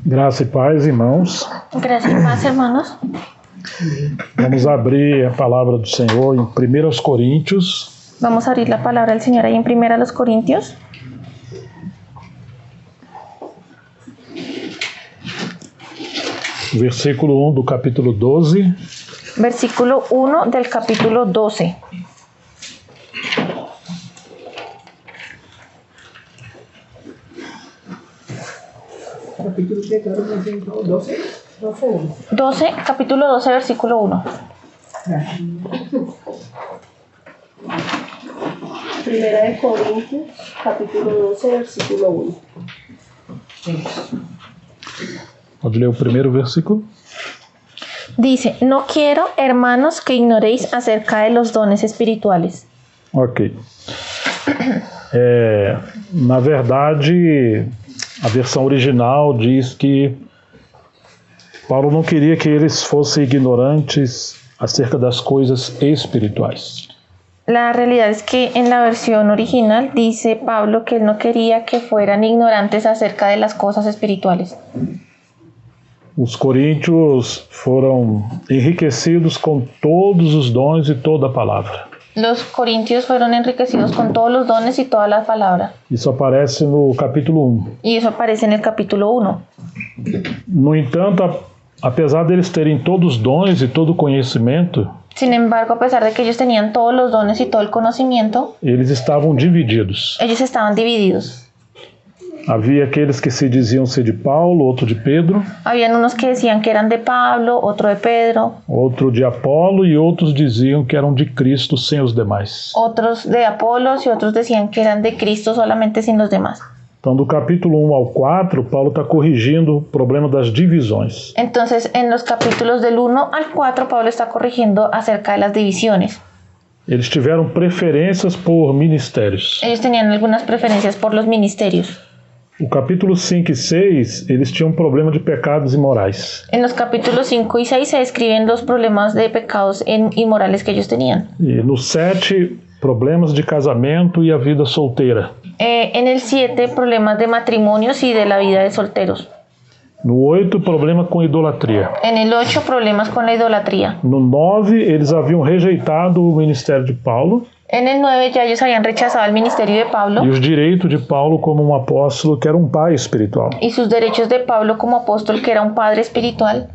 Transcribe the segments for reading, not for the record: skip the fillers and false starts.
Graça e paz, irmãos. Gracias y paz, hermanos. Vamos abrir a palavra do Senhor em 1 Coríntios, Vamos a abrir la palabra del Señor ahí en 1 Corintios, versículo 1 do capítulo 12. versículo 1 del capítulo 12. Capítulo que claro, 12. 12, capítulo 12, versículo 1. Primera de Corintios, capítulo 12, versículo 1. Pode ler o primeiro versículo? Dice, no quiero, hermanos, que ignoréis acerca de los dones espirituales. Ok. Na verdade, a versão original diz que Paulo não queria que eles fossem ignorantes acerca das coisas espirituais. La realidad es que en la versión original dice Pablo que él no quería que fueran ignorantes acerca de las cosas espirituales. Os coríntios foram enriquecidos com todos os dons e toda a palavra. Los corintios fueron enriquecidos con todos los dones y toda la palabra. Isso aparece no capítulo 1. Y eso aparece en el capítulo 1. No entanto, apesar deles terem todos os dons e todo o conhecimento, Sin embargo, a pesar de que ellos tenían todos los dones y todo el conocimiento, eles estavam divididos. ellos estaban divididos. Havia aqueles que se diziam ser de Paulo, outro de Pedro, Habían unos que decían que eran de Pablo, otro de Pedro, outro de Apolo e outros diziam que eram de Cristo sem os demais. otros de Apolos y otros decían que eran de Cristo solamente sin los demás. Então, do capítulo 1 ao 4, Paulo está corrigindo o problema das divisões. Entonces, en los capítulos del 1 al 4, Pablo está corrigiendo acerca de las divisiones. Eles tiveram preferências por ministérios. Ellos tenían algunas preferencias por los ministerios. O capítulo 5 e 6, eles tinham um problema de pecados imorais. En los capítulos 5 y 6 se describen los problemas de pecados inmorales que ellos tenían. E no 7, problemas de casamento e a vida solteira. En el 7, problemas de matrimonios y de la vida de solteros. No 8, problema com idolatria. En el 8, problemas con la idolatría. No 9, eles haviam rejeitado o ministério de Paulo En el 9 ya ellos habían rechazado el ministerio de Pablo e os direitos de Paulo como um apóstolo que era um pai espiritual. y sus derechos de Pablo como apóstol, que era un padre espiritual.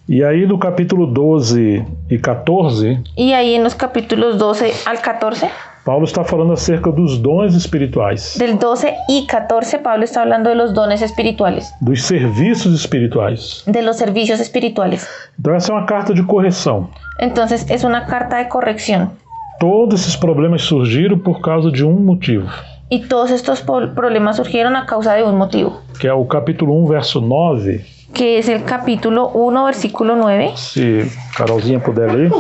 E aí no capítulo 12 e 14, Y ahí en los capítulos 12 al 14, Paulo está falando acerca dos dons espirituais, del 12 y 14, Pablo está hablando de los dones espirituales, dos serviços espirituais. de los servicios espirituales. Então essa é uma carta de correção. Entonces es una carta de corrección. Todos esses problemas surgiram por causa de um motivo, Y todos estos problemas surgieron a causa de un motivo, que é o capítulo 1, verso 9. que es el capítulo 1, versículo 9. Se Carolzinha puder ler.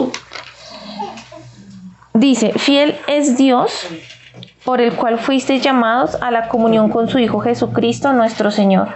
Dice, fiel es Dios, por el cual fuisteis llamados a la comunión con su Hijo Jesucristo nuestro Señor.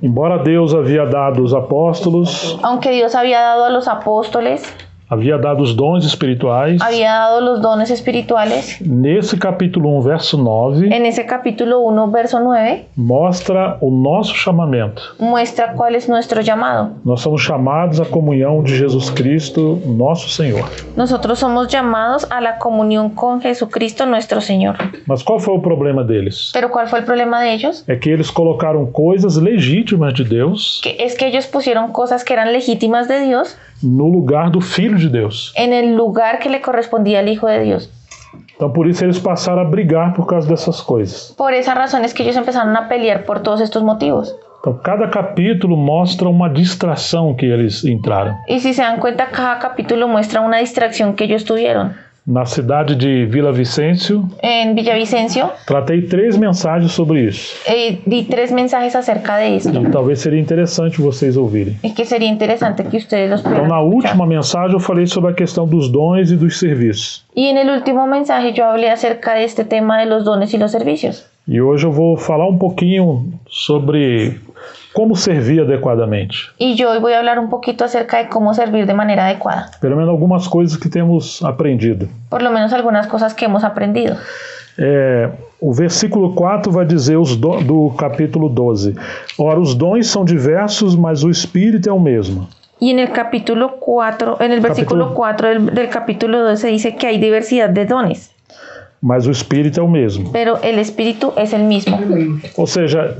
Embora Deus havia dado os apóstolos, Aunque Dios había dado a los apóstoles, havia dado os dons espirituais, había dado los dones espirituales, nesse capítulo 1, verso 9, en ese capítulo 1, verso 9, mostra o nosso chamamento. muestra cuál es nuestro llamado. Nós somos chamados à comunhão de Jesus Cristo, nosso Senhor. Nosotros somos llamados a la comunión con Jesucristo nuestro Señor. Mas qual foi o problema deles? Pero ¿cuál fue el problema de ellos? É que eles colocaram coisas legítimas de Deus Que es que ellos pusieron cosas que eran legítimas de Dios no lugar do Filho de Deus. en el lugar que le correspondía al Hijo de Dios. Então por isso eles passaram a brigar por causa dessas coisas. Por esa razón es que ellos empezaron a pelear por todos estos motivos. Então cada capítulo mostra uma distração que eles entraram. Y si se dan cuenta, cada capítulo muestra una distracción que ellos tuvieron. Na cidade de Vila Vicêncio, En Villavicencio tratei 3 mensagens sobre isso. di 3 mensajes acerca de esto. E talvez seria interessante vocês ouvirem. Es que sería interesante que ustedes los Então, pudieran na escuchar. última mensagem, eu falei sobre a questão dos dons e dos serviços. Y en el último mensaje yo hablé acerca de este tema de los dones y los servicios. E hoje eu vou falar um pouquinho sobre como servir adequadamente. Y yo hoy voy a hablar un poquito acerca de cómo servir de manera adecuada. Pelo menos algumas coisas que temos aprendido. Por lo menos algunas cosas que hemos aprendido. O versículo 4 vai dizer do capítulo 12. Ora, os dons são diversos, mas o Espírito é o mesmo. Y en el capítulo 4, en el versículo 4 del capítulo 12 dice que hay diversidad de dones, Mas o Espírito é o mesmo. pero el Espíritu es el mismo. Ou seja,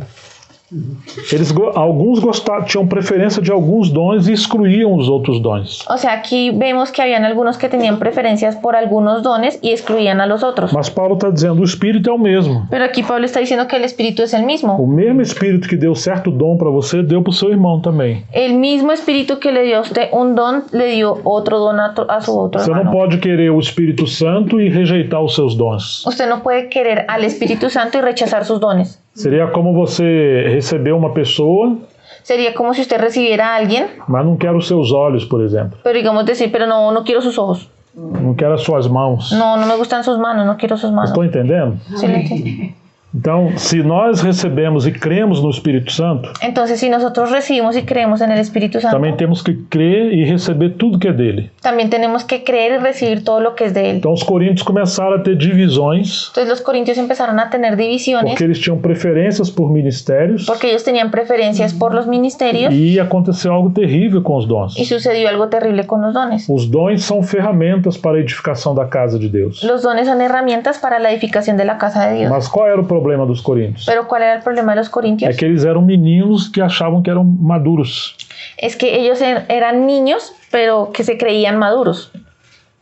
alguns tinham preferência de alguns dons e excluíam os outros dons. O sea, aquí vemos que habían algunos que tenían preferencias por algunos dones y excluían a los otros. Mas Paulo está dizendo, o Espírito é o mesmo. Pero aquí Pablo está diciendo que el Espíritu es el mismo. O mesmo Espírito que deu certo dom para você, deu para o seu irmão também. El mismo Espíritu que le dio a usted un don, le dio otro don a su otro Você não hermano. pode querer o Espírito Santo e rejeitar os seus dons. Usted no puede querer al Espíritu Santo y rechazar sus dones. Seria como você receber uma pessoa, Sería como si usted recibiera a alguien, mas não quer os seus olhos, por exemplo. pero digamos decir, pero no quiero sus ojos. Não quer as suas mãos. No me gustan sus manos, no quiero sus manos. Estou entendendo? ¿Sí le entiende? Então, se nós recebemos e cremos no Espírito Santo, Entonces, si nosotros recibimos y creemos en el Espíritu Santo, também temos que crer e receber tudo que é dele. también tenemos que creer y recibir todo lo que es de Él. Então, os coríntios começaram a ter divisões, Entonces los corintios empezaron a tener divisiones porque eles tinham preferências por ministérios, porque ellos tenían preferencias por los ministerios e aconteceu algo terrível com os dons. y sucedió algo terrible con los dones. Os dons são ferramentas para a edificação da casa de Deus. Los dones son herramientas para la edificación de la casa de Dios. Mas qual era o problema dos coríntios? Pero ¿cuál era el problema de los É corintios? que eles eram meninos que achavam que eram maduros. Es que ellos eran niños, pero que se creían maduros.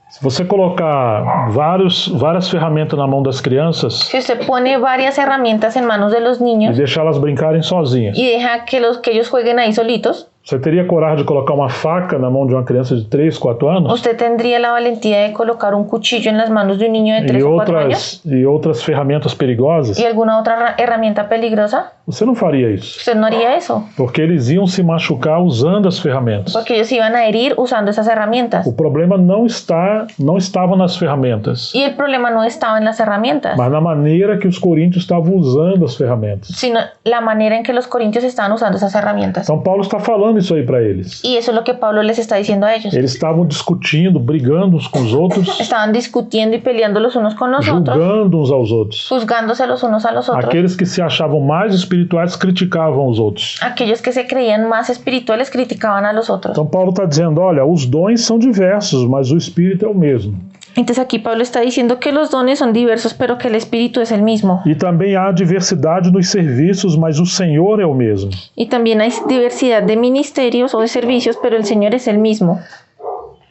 Se você colocar várias ferramentas na mão das crianças Si usted pone varias herramientas en manos de los e niños deixar elas brincarem sozinhas, y deja que ellos jueguen ahí solitos, você teria coragem de colocar uma faca na mão de uma criança de 3, 4 anos? usted tendría la valentía de colocar un cuchillo en las manos de un niño de 3 o 4 años E outras ferramentas perigosas? y alguna otra herramienta peligrosa. Você não faria isso. Usted no haría eso, Porque eles iam se machucar usando as ferramentas. porque ellos iban a herir usando esas herramientas. O problema não estava nas ferramentas, Y el problema no estaba en las herramientas, mas na maneira que os coríntios estavam usando as ferramentas. sino la manera en que los corintios estaban usando esas herramientas. Então Paulo está falando isso aí para eles. Y eso es lo que Pablo les está diciendo a ellos. Eles estavam discutindo, brigando uns com os outros, Estaban discutiendo y peleando los unos con los otros, julgando uns aos outros. juzgándose los unos a los otros. Aqueles que se achavam mais espirituais criticavam os outros. Aquellos que se creían más espirituales criticaban a los otros. Então Paulo está dizendo, olha, os dons são diversos, mas o Espírito é o mesmo. Entonces aquí Pablo está diciendo que los dones son diversos, pero que el espíritu es el mismo. E também há diversidade nos serviços, mas o Senhor é o mesmo. Y también hay diversidad de ministerios o de servicios, pero el Señor es el mismo.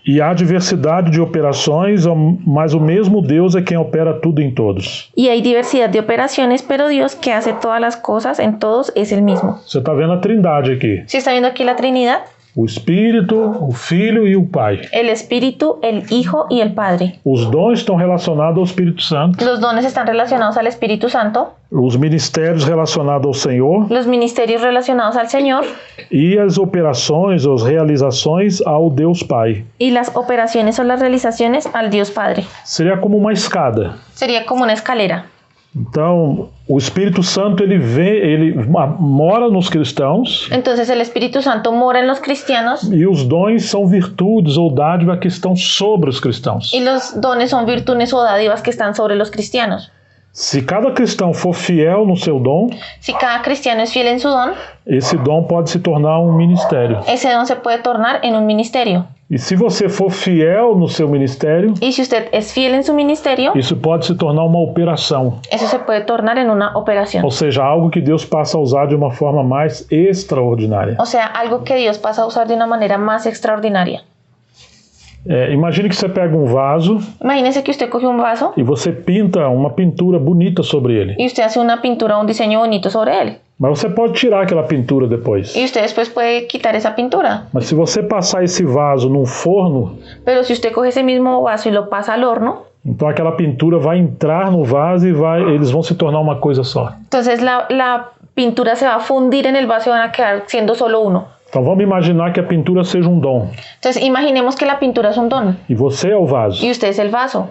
E há diversidade de operações, mas o mesmo Deus é quem opera tudo em todos. Y hay diversidad de operaciones, pero Dios que hace todas las cosas en todos es el mismo. Você está vendo a trindade aqui. ¿Sí está viendo aquí la Trinidad? O Espírito, o Filho e o Pai. El Espíritu, el Hijo y el Padre. Os dons estão relacionados ao Espírito Santo. Los dones están relacionados al Espíritu Santo, Os ministérios relacionados ao Senhor. los ministerios relacionados al Señor E as operações, as realizações ao Deus Pai. y las operaciones o las realizaciones al Dios Padre. Seria como uma escada. Sería como una escalera. Então, o Espírito Santo ele mora nos cristãos Entonces el Espíritu Santo mora en los cristianos e os dons são virtudes ou dádivas que estão sobre os cristãos. y los dones son virtudes o dádivas que están sobre los cristianos. Se cada cristão for fiel no seu dom, Si cada cristiano es fiel en su don, esse dom pode se tornar um ministério. ese don se puede tornar en un ministerio. E se você for fiel no seu ministério, Y si usted es fiel en su ministerio, isso pode se tornar uma operação. eso se puede tornar en una operación. Ou seja, algo que Deus passa a usar de uma forma mais extraordinária. O sea, algo que Dios pasa a usar de una manera más extraordinaria. Imagine que você pega um vaso Imagínese que usted coge un vaso e você pinta uma pintura bonita sobre ele. y usted hace una pintura, un diseño bonito sobre él. Mas você pode tirar aquela pintura depois. Y usted después puede quitar esa pintura. Mas se você passar esse vaso num forno, Pero si usted coge ese mismo vaso y lo pasa al horno, então aquela pintura vai entrar no vaso e eles vão se tornar uma coisa só. entonces la pintura se va a fundir en el vaso y van a quedar siendo solo uno. Então vamos imaginar que a pintura seja um dom Entonces imaginemos que la pintura es un don e você é o vaso. y usted es el vaso.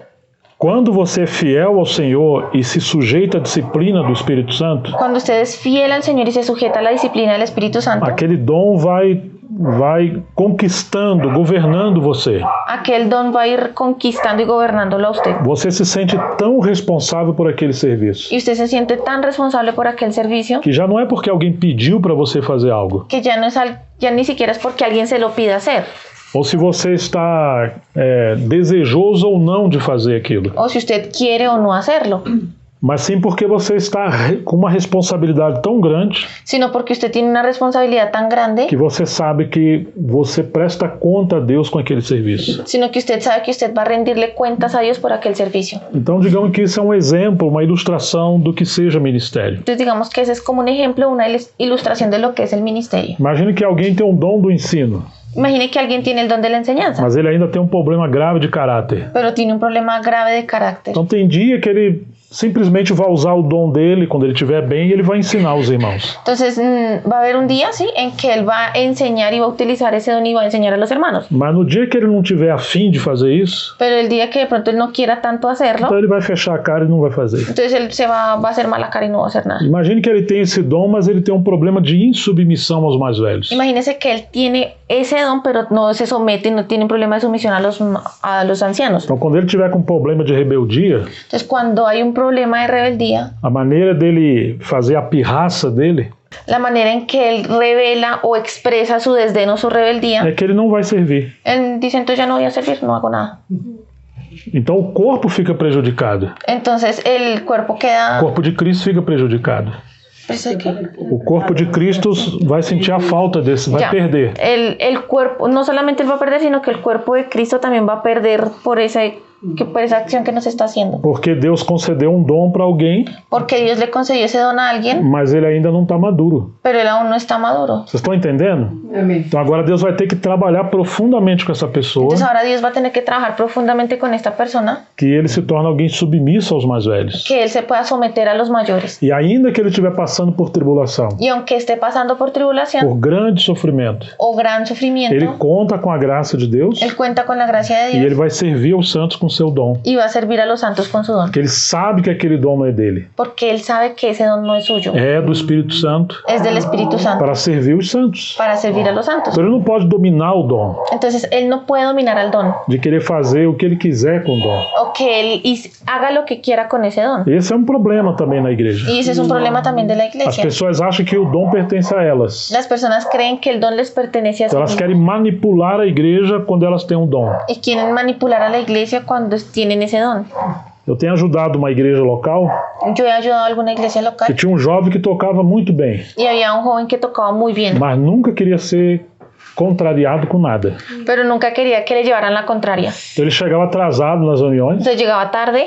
Quando você é fiel ao Senhor e se sujeita à disciplina do Espírito Santo, Cuando usted es fiel al Señor y se sujeta a la disciplina del Espíritu Santo, aquele dom vai vai conquistando, governando você. aquel don va a ir conquistando y gobernándolo a usted. Você se sente tão responsável por aquele serviço, Y usted se siente tan responsable por aquel servicio que já não é porque alguém pediu para você fazer algo, que ya no es ya ni siquiera es porque alguien se lo pida hacer, ou se você está desejoso ou não de fazer aquilo, o si usted quiere o no hacerlo, mas sim porque você está com uma responsabilidade tão grande sino porque usted tiene una responsabilidad tan grande, que você sabe que você presta conta a Deus com aquele serviço. sino que usted sabe que usted va a rendirle cuentas a Dios por aquel servicio. Então, digamos que isso é um exemplo, uma ilustração do que seja ministério. Entonces digamos que ese es como un ejemplo, una ilustración de lo que es el ministerio. Imagine que alguém tem um dom do ensino, Imagine que alguien tiene el don de la enseñanza, mas ele ainda tem um problema grave de caráter. pero tiene un problema grave de carácter. Então tem dia que ele simplesmente vai usar o dom dele quando ele estiver bem e ele vai ensinar os irmãos. Entonces va a haber un día, sí, en que él va a enseñar y va a utilizar ese don y va a enseñar a los hermanos. Mas no dia que ele não tiver afim de fazer isso, Pero el día que de pronto él no quiera tanto hacerlo, então ele vai fechar a cara e não vai fazer. entonces él va a hacer mala cara y no va a hacer nada. Imagine que ele tem esse dom, mas ele tem um problema de insubmissão aos mais velhos. Imagínese que él tiene ese don, pero no se somete, no tiene un problema de sumisión a los ancianos. Então quando ele tiver com problema de rebeldia, Entonces cuando hay un problema de rebeldía, a maneira dele fazer a pirraça dele la manera en que él revela o expresa su desdén o su rebeldía, é que ele não vai servir. él dice, entonces ya no voy a servir, no hago nada. Então o corpo fica prejudicado. Entonces el cuerpo O queda... corpo de Cristo fica prejudicado. O corpo de Cristo vai sentir a falta desse, vai Ya. perder. El cuerpo, no solamente él va a perder, sino que el cuerpo de Cristo también va a perder por esa acción que nos está haciendo. Porque Deus concedeu um dom para alguém, Porque Dios le concedió ese don a alguien, mas ele ainda não está maduro. pero él aún no está maduro. Vocês estão entendendo? Amém. Então agora Deus vai ter que trabalhar profundamente com essa pessoa, Entonces ahora Dios va a tener que trabajar profundamente con esta persona, que ele se torne alguém submisso aos mais velhos. que él se pueda someter a los mayores. E ainda que ele estiver passando por tribulação, Y aunque esté pasando por tribulación por grande sofrimento, o gran ele sufrimiento, conta com a graça de Deus él cuenta con la gracia de e ele Dios vai servir aos santos com seu dom. y va a servir a los santos con su don. Porque ele sabe que aquele dom não é dele, Porque él sabe que ese don no es suyo, é do Espírito Santo es del Espíritu Santo, para servir os santos. para servir a los santos. Então ele não pode dominar o dom, Entonces él no puede dominar al don, de querer fazer o que ele quiser com o dom. o que él haga lo que quiera con ese don. Esse é um problema também na igreja. Y ese es un problema también de la As iglesia. pessoas acham que o dom pertence a elas. Las personas creen que el don les pertenece a sí Então elas mismos querem manipular a igreja quando elas têm um dom. y quieren manipular a la iglesia cuando tienen ese don. Eu tenho ajudado uma igreja local Yo he ayudado a alguna iglesia que local tinha um jovem que tocava muito bem, y había un joven que tocaba muy bien, mas nunca queria ser contrariado com nada. pero nunca quería que le llevaran la contraria. Então ele chegava atrasado nas reuniões Entonces llegaba tarde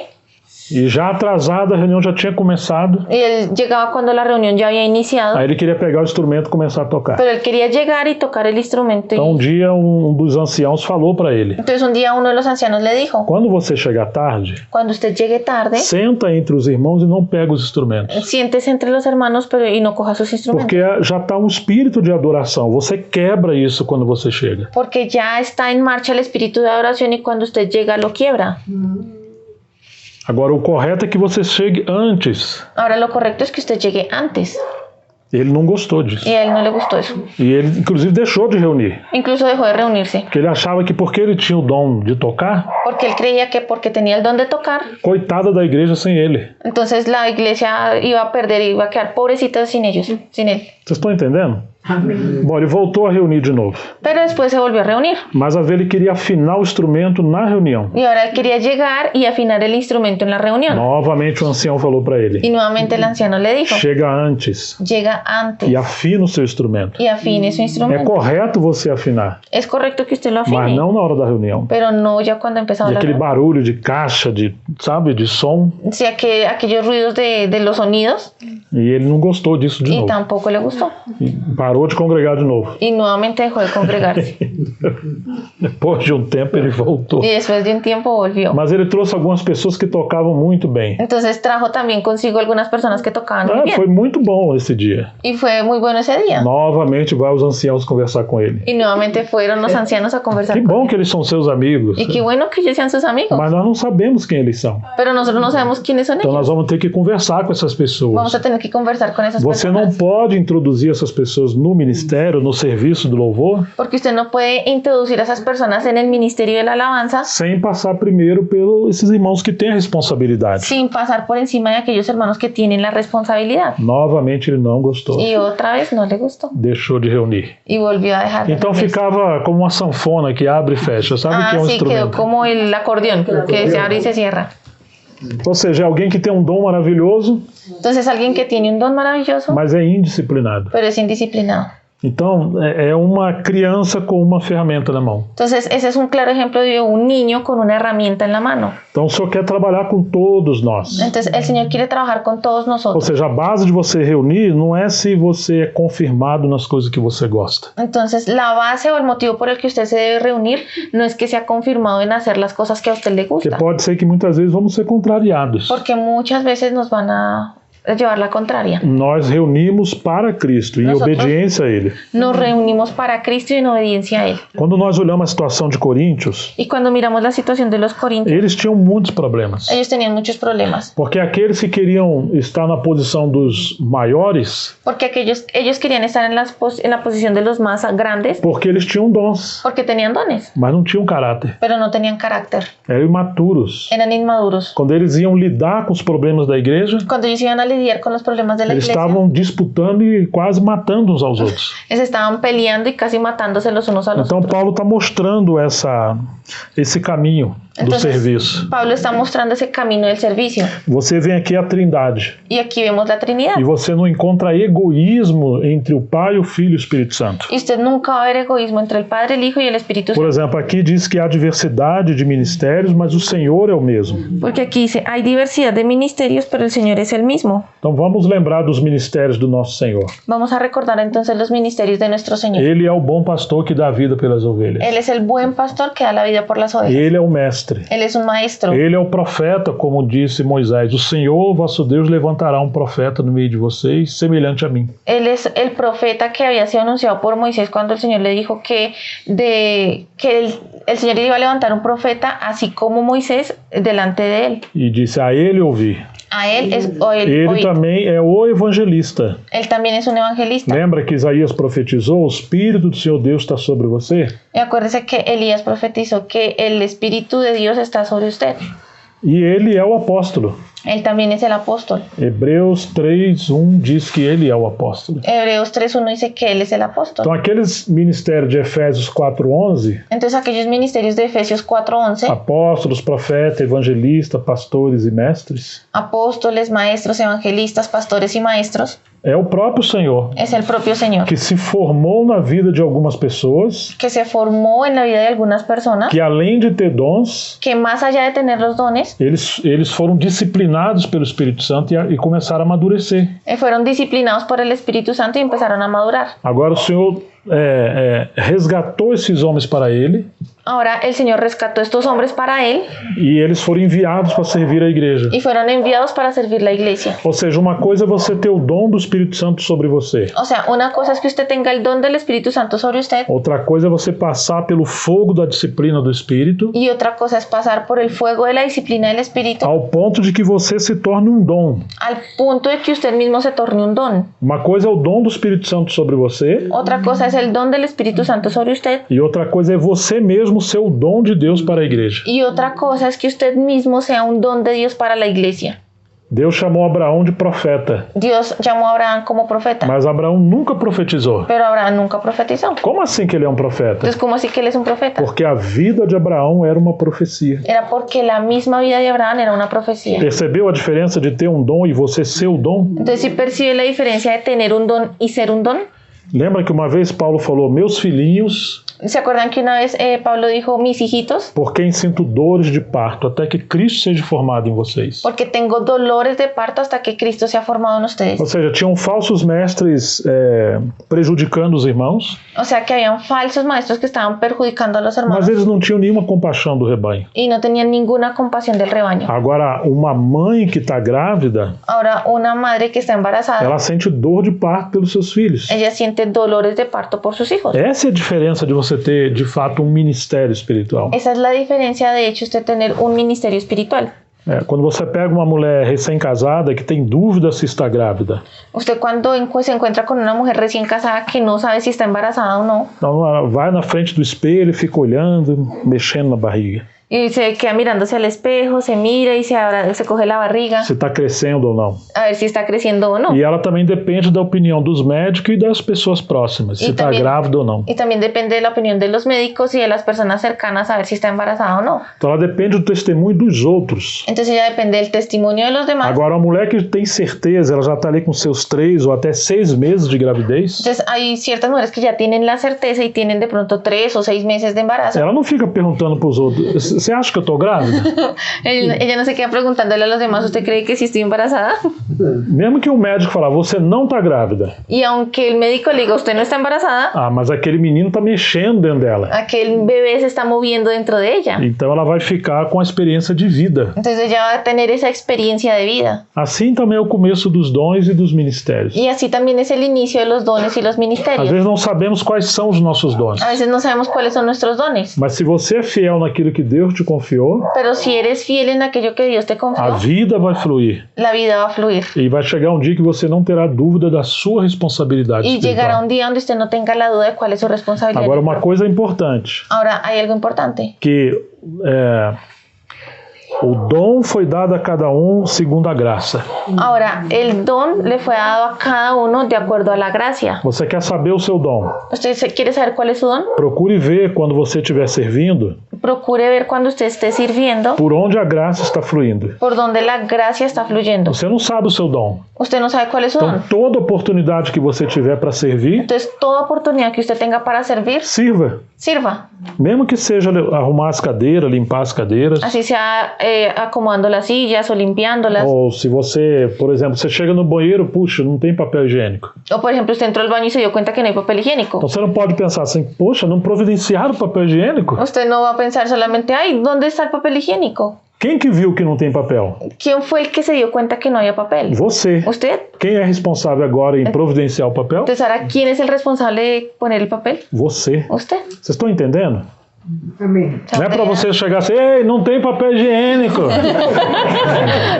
e já atrasado a reunião já tinha começado. y él llegaba cuando la reunión ya había iniciado, Aí ele queria pegar o instrumento e começar a tocar. pero él quería llegar y tocar el instrumento. Então um dia um dos anciãos falou para ele: Entonces un día uno de los ancianos le dijo, quando você chegar tarde, cuando usted llegue tarde, senta entre os irmãos e não pega os instrumentos. siéntese entre los hermanos pero y no coja sus instrumentos. Porque já está um espírito de adoração. Você quebra isso quando você chega. Porque ya está en marcha el espíritu de adoración y cuando usted llega lo quiebra. Agora, o correto é que você chegue antes. Ahora lo correcto es que usted llegue antes. Ele não gostou disso. Y a él no le gustó eso. E ele, inclusive, deixou de reunir. Incluso dejó de reunirse. Porque ele achava que porque ele tinha o dom de tocar, Porque él creía que porque tenía el don de tocar, coitada da igreja sem ele. entonces la iglesia iba a perder, iba a quedar pobrecita sin ellos, sin él. Vocês estão entendendo? Bom, ele voltou a reunir de novo. Pero después se volvió a reunir. Mas a ver, ele queria afinar o instrumento na reunião. Y ahora él quería llegar y afinar el instrumento en la reunión. Novamente o ancião falou para ele: Y nuevamente el anciano le dijo, chega antes llega antes e afina o seu instrumento. y afine su É instrumento. correto você afinar, Es correcto que usted lo mas afine, não na hora da reunião. pero no ya cuando empezó a E hablar. aquele barulho de caixa, de, sabe, de som. Sí, aquellos ruidos de los sonidos, E ele não gostou disso de y novo. tampoco le gustó. E parou de congregar de novo. Y nuevamente dejó de congregarse. Depois de um tempo ele voltou. Y después de un tiempo volvió. Mas ele trouxe algumas pessoas que tocavam muito bem. Entonces trajo también consigo algunas personas que tocaban muy bien. Foi muito bom esse dia. Y fue muy bueno ese día. Novamente vai os anciãos conversar com ele. Y nuevamente fueron los ancianos a conversar Que con bom él. que eles são seus amigos. Y qué bueno que ellos sean sus amigos. Mas nós não sabemos quem eles são. Pero nosotros no sabemos quiénes son Então ellos. nós vamos ter que conversar com essas Vamos pessoas. a tener que conversar con esas Você não personas. pode introduzir essas pessoas no ministério, no serviço do louvor, Porque usted no puede introducir a esas personas en el ministerio de la alabanza sem passar primeiro pelos esses irmãos que têm a responsabilidade. sin pasar por encima de aquellos hermanos que tienen la responsabilidad. Novamente ele não gostou, Y otra vez no le gustó. deixou de reunir. Y volvió a dejar de Então reunirse. ficava como uma sanfona que abre e fecha, sabe que é um Sí, quedó instrumento. como el acordeón, que se abre y se cierra. Ou seja, é alguém que tem um dom maravilhoso, Entonces alguien que tiene un don maravilloso, mas é indisciplinado. pero es indisciplinado. Então, é uma criança com uma ferramenta na mão. Entonces ese es un claro ejemplo de un niño con una herramienta en la mano. Então, o Senhor quer trabalhar com todos nós. Entonces el Señor quiere trabajar con todos Ou nosotros. seja, a base de você reunir não é se você é confirmado nas coisas que você gosta. Entonces la base o el motivo por el que usted se debe reunir no es que sea confirmado en hacer las cosas que a usted le Porque gusta, pode ser que muitas vezes vamos ser contrariados. porque muchas veces nos van a llevar la contraria. Nós reunimos para Cristo, em Nosotros- obediência a Ele. Nos reunimos para Cristo y en obediencia a Él. Quando nós olhamos a situação de Coríntios, Y cuando miramos la situación de los corintios, eles tinham muitos problemas. ellos tenían muchos problemas, Porque aqueles que queriam estar na posição dos maiores, porque ellos querían estar en la posición de los más grandes, porque eles tinham dons, porque tenían dones, mas não tinham caráter. pero no tenían carácter, Eram imaturos. eran inmaduros. Quando eles iam lidar com os problemas da igreja, Cuando ellos iban a lidiar con los problemas de la eles iglesia, estavam disputando e quase matando uns aos outros. ellos estaban peleando y casi matándose los unos a los Então otros. Paulo está mostrando esse caminho do Entonces, serviço. Pablo está mostrando ese camino del servicio. Você vem aqui a Trindade Y aquí vemos la Trinidad. e você não encontra egoísmo entre o Pai, o Filho e o Espírito Santo. Y usted nunca va a ver egoísmo entre el Padre, el Hijo y el Espíritu Por Santo. exemplo, aqui diz que há diversidade de ministérios, mas o Senhor é o mesmo. Porque aquí dice, hay diversidad de ministerios, pero el Señor es el mismo. Então vamos lembrar dos ministérios do nosso Senhor. Vamos a recordar entonces los ministerios de nuestro Señor. Ele é o bom pastor que dá a vida pelas ovelhas. Él es el buen pastor que da la vida por las ovejas. Ele é o mestre. Él es un maestro. Ele é o profeta, como disse Moisés. O Senhor, vosso Deus, levantará um profeta no meio de vocês, semelhante a mim. Él es el profeta que había sido anunciado por Moisés cuando el Señor le dijo que el Señor le iba a levantar un profeta así como Moisés delante de él. E disse a ele ouvir. A él es Ele oír. também é o evangelista. Él también es un evangelista. Lembra que Isaías profetizou? O Espírito do Senhor Deus está sobre você? Y acuérdese que Elías profetizó que el Espíritu de Dios está sobre usted. E ele é o apóstolo. Él también es el apóstol. Hebreus 3:1 diz que ele é o apóstolo. Hebreos 3:1 dice que él es el apóstol. Então aqueles ministérios de Efésios 4:11, Entonces aquellos ministerios de Efesios 4:11, apóstolos, profeta, evangelista, pastores e mestres, apóstoles, maestros, evangelistas, pastores y maestros, é o próprio Senhor es el propio Señor, que se formou na vida de algumas pessoas que se formó en la vida de algunas personas, que além de ter dons, que más allá de tener los dones, eles foram disciplinados pelo Espírito Santo e começaram a amadurecer. fueron disciplinados por el Espíritu Santo y empezaron a madurar. Agora o Senhor resgatou esses homens para ele Ahora el Señor rescató estos hombres para Él e eles foram enviados para servir a igreja. y fueron enviados para servir la iglesia. Ou seja, uma coisa é você ter o dom do Espírito Santo sobre você. O sea, una cosa es que usted tenga el don del Espíritu Santo sobre usted Outra coisa é você passar pelo fogo da disciplina do Espírito y otra cosa es pasar por el fuego de la disciplina del Espíritu ao ponto de que você se torne um dom. al punto de que usted mismo se torne un don. Uma coisa é o dom do Espírito Santo sobre você Otra cosa es el don del Espíritu Santo sobre usted e outra coisa é você mesmo ser o dom de Deus para a igreja. y otra cosa es que usted mismo sea un don de Dios para la iglesia. Deus chamou Abraão de profeta, Dios llamó a Abraham como profeta, mas Abraão nunca profetizou. pero Abraham nunca profetizó. Como assim que ele é um profeta? Entonces, ¿cómo así que él es un profeta? Porque a vida de Abraão era uma profecia. Era porque la misma vida de Abraham era una profecía. Percebeu a diferença de ter um dom e você ser o dom? Entonces, ¿sí percibe la diferencia de tener un don y ser un don? Lembra que uma vez Paulo falou: meus filhinhos, ¿Se acuerdan que una vez Pablo dijo, mis hijitos, por quem sinto dores de parto, até que Cristo seja formado em vocês? porque tengo dolores de parto hasta que Cristo sea formado en ustedes? Ou seja, tinham falsos mestres prejudicando os irmãos, O sea que habían falsos maestros que estaban perjudicando a los hermanos mas eles não tinham nenhuma compaixão do rebanho. y no tenían ninguna compasión del rebaño. Agora, uma mãe que está grávida, Ahora, una madre que está embarazada, ela sente dor de parto pelos seus filhos. ella siente dolores de parto por sus hijos. Essa é a diferença de você ter, de fato, um ministério espiritual. Esa es la diferencia, de hecho, usted tener un ministerio espiritual. Quando você pega uma mulher recém-casada que tem dúvida se está grávida, Usted cuando se encuentra con una mujer recién casada que no sabe si está embarazada o no, então ela vai na frente do espelho e fica olhando, mexendo na barriga. y se queda mirándose al espejo, se mira y se coge la barriga Se está crescendo ou não. a ver si está creciendo o no. E ela também depende da opinião dos médicos e das pessoas próximas, se E está também- grávida ou não. Y también depende de la opinión de los médicos y de las personas cercanas a ver si está embarazada o no. Então ela depende do testemunho dos outros. Entonces ya depende del testimonio de los demás. Agora, a mulher que tem certeza, ela já está ali com seus 3 ou até 6 meses de gravidez, Entonces hay ciertas mujeres que ya tienen la certeza y tienen de pronto 3 o 6 meses de embarazo. ela não fica perguntando para os outros, você acha que eu estou grávida? Ella no se queda preguntándole a los demás, ¿usted cree que sí estoy embarazada? Mesmo que o médico falar, você não está grávida. Y aunque el médico le diga, usted no está embarazada, Ah, mas aquele menino está mexendo dentro dela. aquel bebé se está moviendo dentro de ella. Então ela vai ficar com a experiência de vida. Entonces ella va a tener esa experiencia de vida. Assim também é o começo dos dons e dos ministérios. Y así también es el inicio de los dones y los Às ministerios. vezes não sabemos quais são os nossos dons. A veces no sabemos cuáles son nuestros dones, Mas se você é fiel naquilo que Deus te confiou, pero si eres fiel en aquello que Dios te a confió, vida vai fluir. la vida va a fluir. E vai chegar um dia que você não terá dúvida da sua responsabilidade Y llegará espiritual. un día donde usted no tenga la duda de cuál es su responsabilidad. Agora, uma coisa importante, Ahora, hay algo importante. que o dom foi dado a cada um segundo a graça. Ahora, el don le fue dado a cada uno de acuerdo a la gracia. Você quer saber o seu dom? ¿Usted quiere saber cuál es su don? Procure ver quando você estiver servindo, Procure ver cuando usted esté sirviendo por onde a graça está fluindo. por donde la gracia está fluyendo. Você não sabe o seu dom. Usted no sabe cuál es su Então, don. toda oportunidade que você tiver para servir, Entonces, toda oportunidad que usted tenga para servir, sirva. sirva. Mesmo que seja arrumar as cadeiras, limpar as cadeiras. Así sea acomodando las sillas o limpiándolas. Ou se você, por exemplo, você chega no banheiro, puxa, não tem papel higiênico. O, por ejemplo, usted entró al baño y se dio cuenta que no hay papel higiénico. Então você não pode pensar assim, poxa, não providenciaram papel higiênico? Usted no va a pensar solamente, ay, ¿dónde está el papel higiénico? Quem que viu que não tem papel? ¿Quién fue el que se dio cuenta que no había papel? Você. ¿Usted? Quem é responsável agora em providenciar o papel? Entonces, ahora, ¿quién es el responsable de poner el papel? Você. ¿Usted? Vocês estão entendendo? Amém. Não é para você chegar assim, ei, não tem papel higiênico.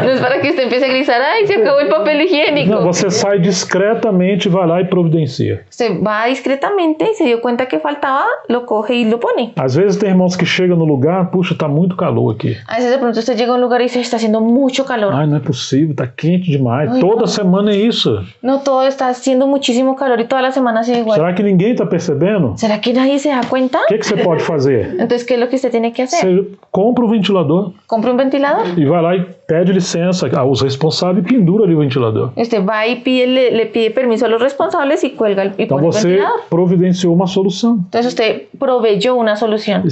No es para que usted empiece a gritar, ay, se acabó el papel higiénico. Não, você sai discretamente, vai lá e providencia. Usted va discretamente y se dio cuenta que faltaba, lo coge y lo pone. Às vezes tem irmãos que chegam no lugar, puxa, tá muito calor aqui. A veces de pronto usted llega a un lugar y dice, está haciendo mucho calor. Ai, não é possível, tá quente demais. Ai, Toda não. semana é isso. No, todo está haciendo muchísimo calor y toda la semana sigue igual. Será que ninguém tá percebendo? ¿Será que nadie se da cuenta? O que você pode fazer? Entonces, ¿qué es lo que usted tiene que hacer? Você compra o ventilador Compra un ventilador. e vai lá e pede licença aos responsáveis e pendura ali o ventilador. Usted va y le pide permiso a los responsables y cuelga y Então pone el você ventilador. providenciou uma solução. Entonces usted proveyó una solución. E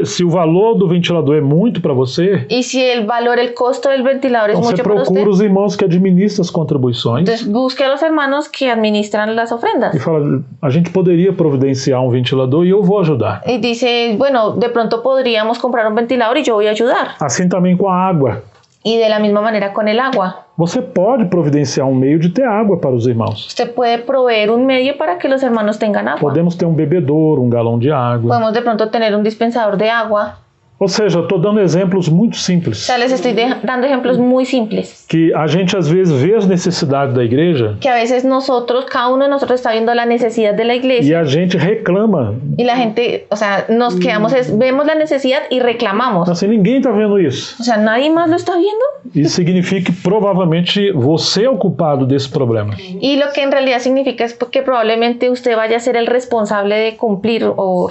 se o valor do ventilador é muito para você, Y si el valor, el costo del ventilador es então você mucho para procura usted, os irmãos que administram as contribuições entonces busque a los hermanos que administran las ofrendas. e fala, a gente poderia providenciar um ventilador e eu vou ajudar. Y dice, bueno, de pronto podríamos comprar un ventilador y yo voy a ayudar. Assim também com a água. Y de la misma manera con el agua. Você pode providenciar um meio de ter água para os irmãos. Usted puede proveer un medio para que los hermanos tengan agua. Podemos ter um bebedouro, um galão de água. Podemos de pronto tener un dispensador de agua. Ou seja, eu estou dando exemplos muito O simples. sea, les estoy dando ejemplos muy simples. Que a gente às vezes vê as necessidades da igreja Que a veces nosotros, cada uno de nosotros está viendo la necesidad de la e iglesia. a gente reclama. Y la gente, o sea, nos quedamos, vemos la necesidad y reclamamos. Assim, ninguém está vendo isso. O sea, nadie más lo está viendo. Isso significa que provavelmente você é o culpado desse problema. Y lo que en realidad significa es que probablemente usted vaya a ser el responsable de cumplir o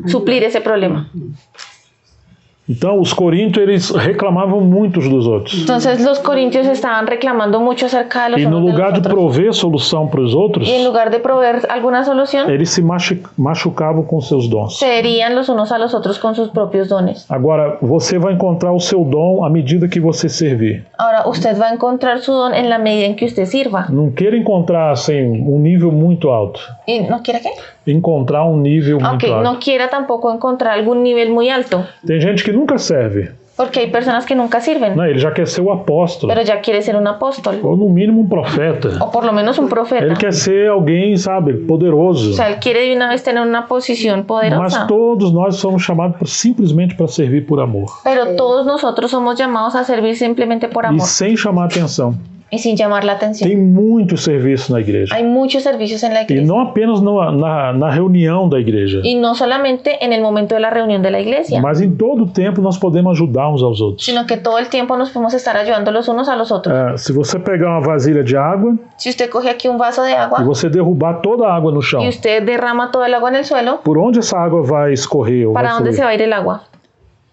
suplir ese problema. Então, os coríntios, eles reclamavam muito uns dos outros. Entonces los corintios estaban reclamando mucho acerca de los E no unos de lugar los de otros. prover solução para os outros, Y en lugar de proveer alguna solución, eles se machucavam com seus dons. se herían los unos a los otros con sus propios dones. Agora, você vai encontrar o seu dom à medida que você servir. Ahora usted va a encontrar su don en la medida en que usted sirva. Não queira encontrar assim, um nível muito alto. ¿Y no quiera qué? Encontrar um nível muito Aunque alto. no quiera tampoco encontrar algún nivel muy alto. Tem gente que nunca serve. Porque hay personas que nunca sirven, Não, ele já quer ser o apóstolo, pero ya quiere ser un apóstol, ou no mínimo um profeta. o por lo menos un Ele profeta. quer ser alguém, sabe, poderoso. O sea, él quiere de una vez tener una posición Mas poderosa. todos nós somos chamados simplesmente para servir por amor. Pero todos nosotros somos llamados a servir simplemente por E amor sem chamar atenção. y sin llamar la atención. Tem muito serviço na igreja. Hay muchos servicios en la E iglesia. não apenas na reunião da igreja. Y no solamente en el momento de la reunión de la iglesia, Mas em todo o tempo nós podemos ajudar uns aos outros. sino que todo el tiempo nos podemos estar ayudando los unos a los otros. Se você pegar uma vasilha de água Si usted coge aquí un vaso de e agua você derrubar toda a água no chão, y usted derrama todo el agua en el suelo, por onde essa água vai escorrer? Ou vai ¿para dónde se fluir? va a ir el agua?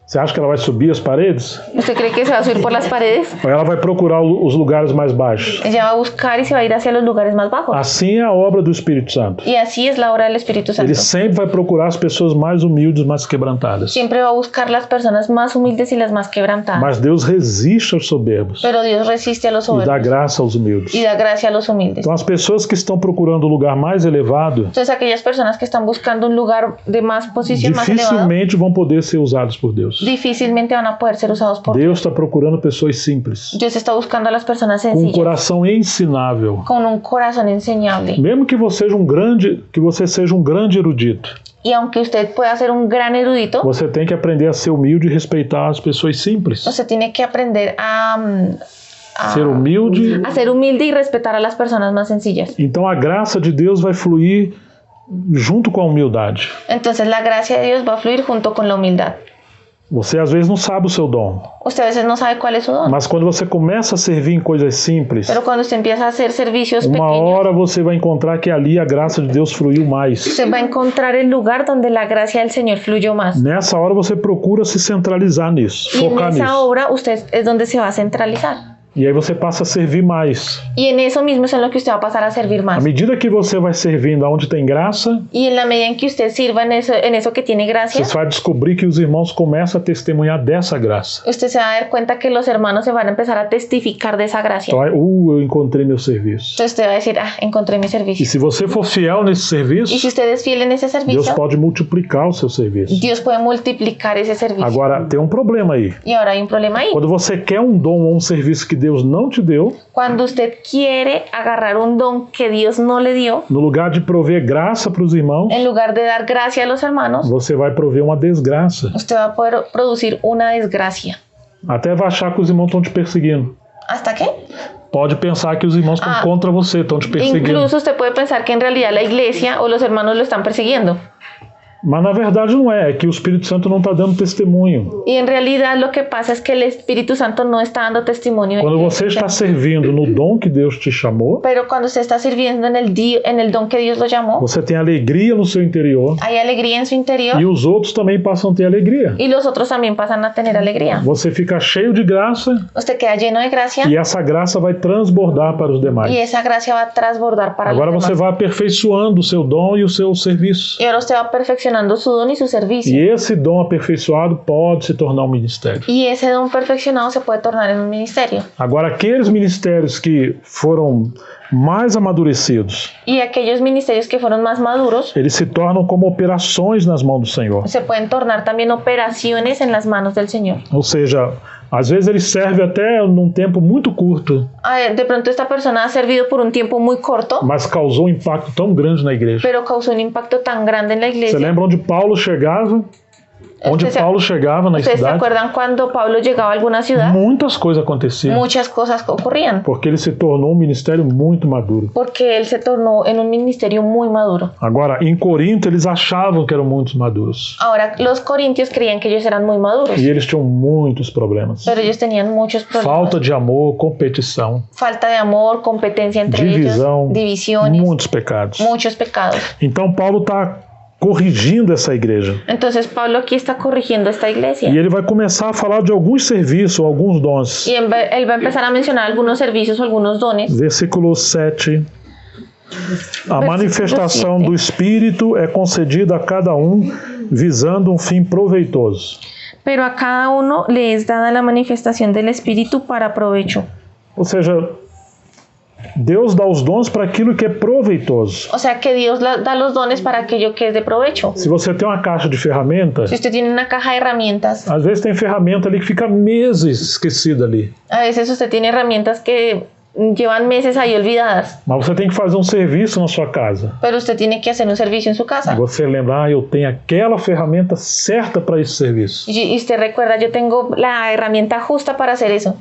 Você acha que ela vai subir as paredes? ¿Usted cree que se va a subir por las paredes? Ou ela vai procurar os lugares mais baixos? Ella va a buscar y se va a ir hacia los lugares más bajos. Assim é a obra do Espírito Santo. Y así es la obra del Espíritu Santo. Ele sempre vai procurar as pessoas mais humildes, mais quebrantadas. Siempre va a buscar las personas más humildes y las más quebrantadas. Mas Deus resiste aos soberbos Pero Dios resiste a los e dá soberbios graça aos humildes. y da gracia a los humildes. Então as pessoas que estão procurando o lugar mais elevado Entonces aquellas personas que están buscando un lugar de más posición, más elevado, dificilmente vão poder ser usadas por Deus. difícilmente van a poder ser usados por Dios. Deus está procurando pessoas simples, Dios está buscando a las personas com um sencillas, coração ensinável. con un corazón enseñable. Mesmo que você seja um grande erudito, Y aunque usted pueda ser un gran erudito, você tem que aprender a ser humilde e respeitar as pessoas simples. usted tiene que aprender Ser humilde. a ser humilde y respetar a las personas más sencillas. Então a graça de Deus vai fluir junto com a humildade. Entonces la gracia de Dios va a fluir junto con la humildad. Você às vezes não sabe o seu dom, Usted a veces no sabe cuál es su don, mas quando você começa a servir em coisas simples, pero cuando usted empieza a hacer servicios uma pequeños, hora você vai encontrar que ali a graça de Deus fluiu mais. usted va a encontrar el lugar donde la gracia del Señor fluyó más. Nessa hora você procura se centralizar nisso, Y en focar esa nisso. obra usted es donde se va a centralizar. E aí você passa a servir mais. Y en eso mismo es en lo que usted va a pasar a servir À más. medida que você vai servindo aonde tem graça, Y en la medida en que usted sirva en eso que tiene gracia, você vai descobrir que os irmãos começam a testemunhar dessa graça. usted se va a dar cuenta que los hermanos se van a empezar a testificar de esa gracia. Então, eu encontrei meu serviço. Entonces usted va a decir, encontré mi E servicio. se você for fiel nesse Y serviço, si usted es fiel en ese Deus servicio, pode multiplicar o seu serviço. Dios puede multiplicar ese servicio. Agora, tem um problema aí. Y ahora hay un problema ahí. Quando você quer um dom ou um serviço que Deus não te deu, Cuando usted quiere agarrar un don que Dios no le dio, no lugar de prover graça para os irmãos, en lugar de dar gracia a los hermanos, você vai prover uma desgraça. usted va a poder producir una desgracia. Até vai achar que os irmãos estão te perseguindo. ¿Hasta qué? Pode pensar que os irmãos estão contra você, estão te perseguindo. Incluso usted puede pensar que en realidad la iglesia o los hermanos lo están persiguiendo. Mas na verdade não é que o Espírito Santo não está dando testemunho. Y en realidad lo que pasa es que el Espíritu Santo no está dando testimonio. Quando você está servindo no dom que Deus te chamou, Pero cuando usted está sirviendo en el don que Dios lo llamó, você tem alegria no seu interior hay alegría en su interior e os outros também passam a ter alegria. y los otros también pasan a tener alegría. Você fica cheio de graça Usted queda lleno de gracia e essa graça vai transbordar para os demais. y esa gracia va a transbordar para Agora los você demás. vai aperfeiçoando o seu dom e o seu serviço. Y ahora usted va perfeccionando su don y su servicio. E esse dom aperfeiçoado pode se tornar um ministério. Y ese don perfeccionado se puede tornar en un ministerio. Agora, aqueles ministérios que foram mais amadurecidos, Y aquellos ministerios que fueron más maduros eles se tornam como operações nas mãos do Senhor. se pueden tornar también operaciones en las manos del Señor. Ou seja, às vezes ele serve até num tempo muito curto, De pronto esta persona ha servido por un tiempo muy corto, mas causou um impacto tão grande na igreja. pero causó un impacto tan grande en la Você iglesia. lembra onde Paulo chegava? Onde Ustedes se- Paulo chegava na ¿Ustedes se cidade? acuerdan cuando Pablo llegaba a alguna ciudad? Muitas coisas aconteciam, Muchas cosas ocurrían, porque ele se tornou um ministério muito maduro. porque él se tornó en un ministerio muy maduro. Agora, em Corinto, eles achavam que eram muito maduros. Ahora, los corintios creían que ellos eran muy maduros, E eles tinham muitos problemas. pero ellos tenían muchos problemas. Falta de amor, competição, Falta de amor, competencia entre divisão, ellos, divisiones, muitos pecados. muchos pecados. Então, Paulo está corrigindo essa igreja. Entonces Pablo aquí está corrigiendo esta iglesia. E ele vai começar a falar de alguns serviços, alguns dons. Y él va a empezar a mencionar algunos servicios o algunos dones. Versículo 7. A manifestação 7. do Espírito é concedida a cada um, visando um fim proveitoso. Pero a cada uno le es dada la manifestación del Espíritu para provecho. Ou seja, Deus dá os dons para aquilo que é proveitoso. O sea que Dios da los dones para aquello que es de provecho. Se você tem uma caixa de ferramentas, Si usted tiene una caja de herramientas, às vezes tem ferramenta ali que fica meses esquecida ali. a veces usted tiene herramientas que llevan meses ahí olvidadas, Mas você tem que fazer um serviço na sua casa. pero usted tiene que hacer un servicio en su E casa. você lembra, eu tenho aquela ferramenta certa para esse serviço. Y usted recuerda, yo tengo la herramienta justa para hacer eso.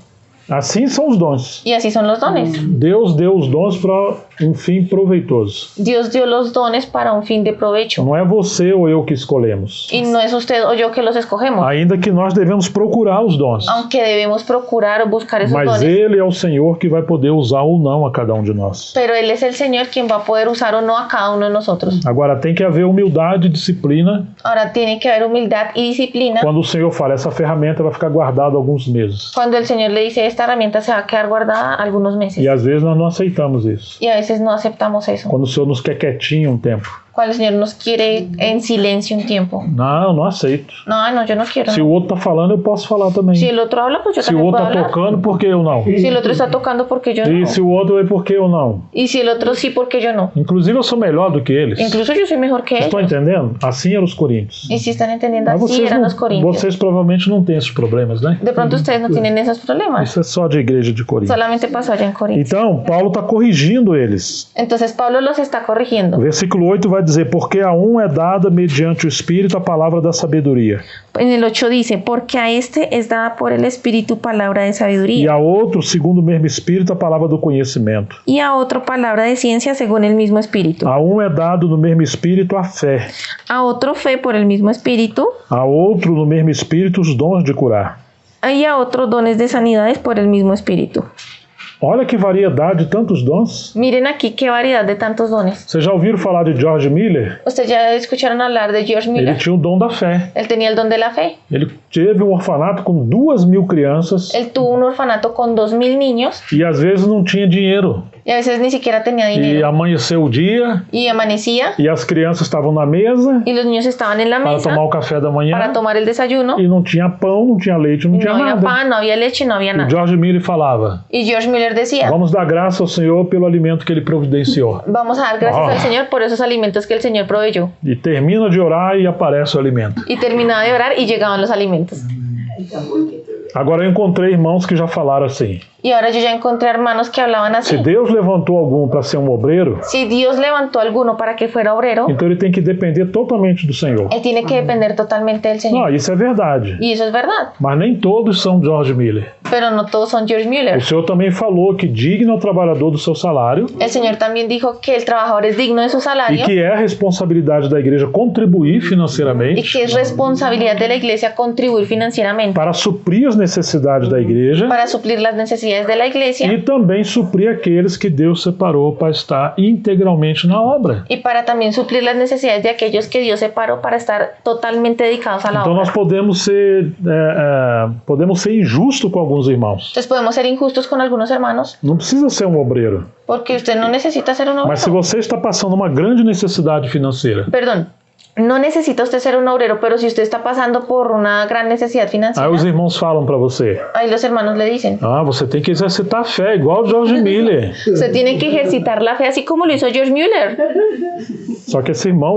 Assim são os dons. Y así son los dones. Deus deu os dons para um fim proveitoso. Dios dio los dones para un fin de provecho. Não é você ou eu que escolhemos. Y no es usted o yo que los escogemos. Ainda que nós devemos procurar os dons. Aunque debemos procurar o buscar esos Mas dones. Ele é o Senhor que vai poder usar ou não a cada um de nós. Pero Él es el Señor quien va a poder usar o no a cada uno de nosotros. Agora tem que haver humildade e disciplina. Ahora tiene que haber humildad y disciplina. Quando o Senhor fala, essa ferramenta vai ficar guardada alguns meses. Cuando el Señor le dice, esta herramienta se va a quedar guardada algunos meses. E às vezes nós não aceitamos isso. Y a veces no aceptamos eso. Quando o Senhor nos quer quietinho um tempo. Cuando el Señor nos quiere en silencio un tiempo. Não aceito. No, yo no quiero. Se o outro tá falando, eu posso falar também. Si el otro habla, pues yo Se o también outro puedo tá hablar. tocando, por que eu não? Si el otro está tocando, porque yo E no. se o outro é, por que eu não? Y si el otro sí, porque yo no. Inclusive eu sou melhor do que eles. Incluso yo soy mejor que Estão ellos. entendendo? Assim eram os coríntios. Y si están entendiendo, Mas así eran los corintios. vocês provavelmente não têm esses problemas, né? De pronto ustedes no tienen esos problemas. Isso é só de igreja de Corinto. Solamente pasó allá en Corinto. Então, Paulo está corrigindo eles. Entonces Pablo los está O corrigiendo. versículo 8 vai dizer, porque a um é dada mediante o Espírito a palavra da sabedoria, En el 8 dice, porque a este es dada por el Espíritu palabra de e sabiduría, a outro, segundo o mesmo Espírito, a palavra do conhecimento. y a otro palabra de ciencia según el mismo Espíritu, A um é dado no mesmo Espírito a fé, a otro fe por el mismo Espíritu, a outro no mesmo Espírito os dons de curar. y a otro dones de sanidades por el mismo Espíritu. Olha que variedade de tantos dons. Miren aquí qué variedad de tantos dones. Vocês já ouviram falar de George Miller? Ustedes ya escucharon hablar de George Ele Miller. tinha o dom da fé. Él tenía el don de la fe. Ele teve um orfanato com 2.000 crianças Él tuvo un orfanato con 2000 niños e às vezes não tinha dinheiro. y a veces ni siquiera tenía E dinero. amanheceu o dia Y amanecía e as crianças estavam na mesa y los niños estaban en la para mesa tomar o café da para manhã tomar el desayuno. e não tinha pão, não tinha leite, não Y tinha no había nada. pan, no había leche, no había E nada. George Miller falava, Y George Miller decía, vamos dar graça ao Senhor pelo alimento que Ele providenciou. vamos a dar gracias Ah. al Señor por esos alimentos que el Señor proveyó. E termina de orar e aparece o alimento. Y terminaba de orar y llegaban los alimentos. Agora eu encontrei irmãos que já falaram assim, Y ahora yo ya encontré hermanos que hablaban se así. Deus levantou algum para ser um obreiro, Si Dios levantó a alguno para que fuera obrero, então Ele tem que depender totalmente do Senhor. Él tiene que depender totalmente del Não, Señor. isso é verdade. Y eso es verdad. Mas nem todos são George Miller. Pero no todos son George O Miller. Senhor também falou que digno ao trabalhador do seu salário El Señor también dijo que el trabajador es digno de su e salario que é a responsabilidade da igreja contribuir y financeiramente que es responsabilidad de la iglesia contribuir financieramente para suprir as necessidades da igreja para suplir las necesidades de la iglesia e também suprir aqueles que Deus separou para estar integralmente na obra. y para también suplir las necesidades de aquellos que Dios separó para estar totalmente dedicados a la Então nós obra. podemos ser injustos com alguns irmãos. Entonces podemos ser injustos con algunos hermanos Não precisa ser um obreiro, porque usted no necesita ser un mas se obrero. você está passando uma grande necessidade financeira, Perdón, no necesita usted ser un obrero, pero si usted está pasando por una gran necesidad aí financiera, os irmãos falam para você, ahí los hermanos le dicen, você tem que exercitar a fé, igual o George Miller. usted tiene que ejercitar la fe así como lo hizo George Mueller. Só que essa irmã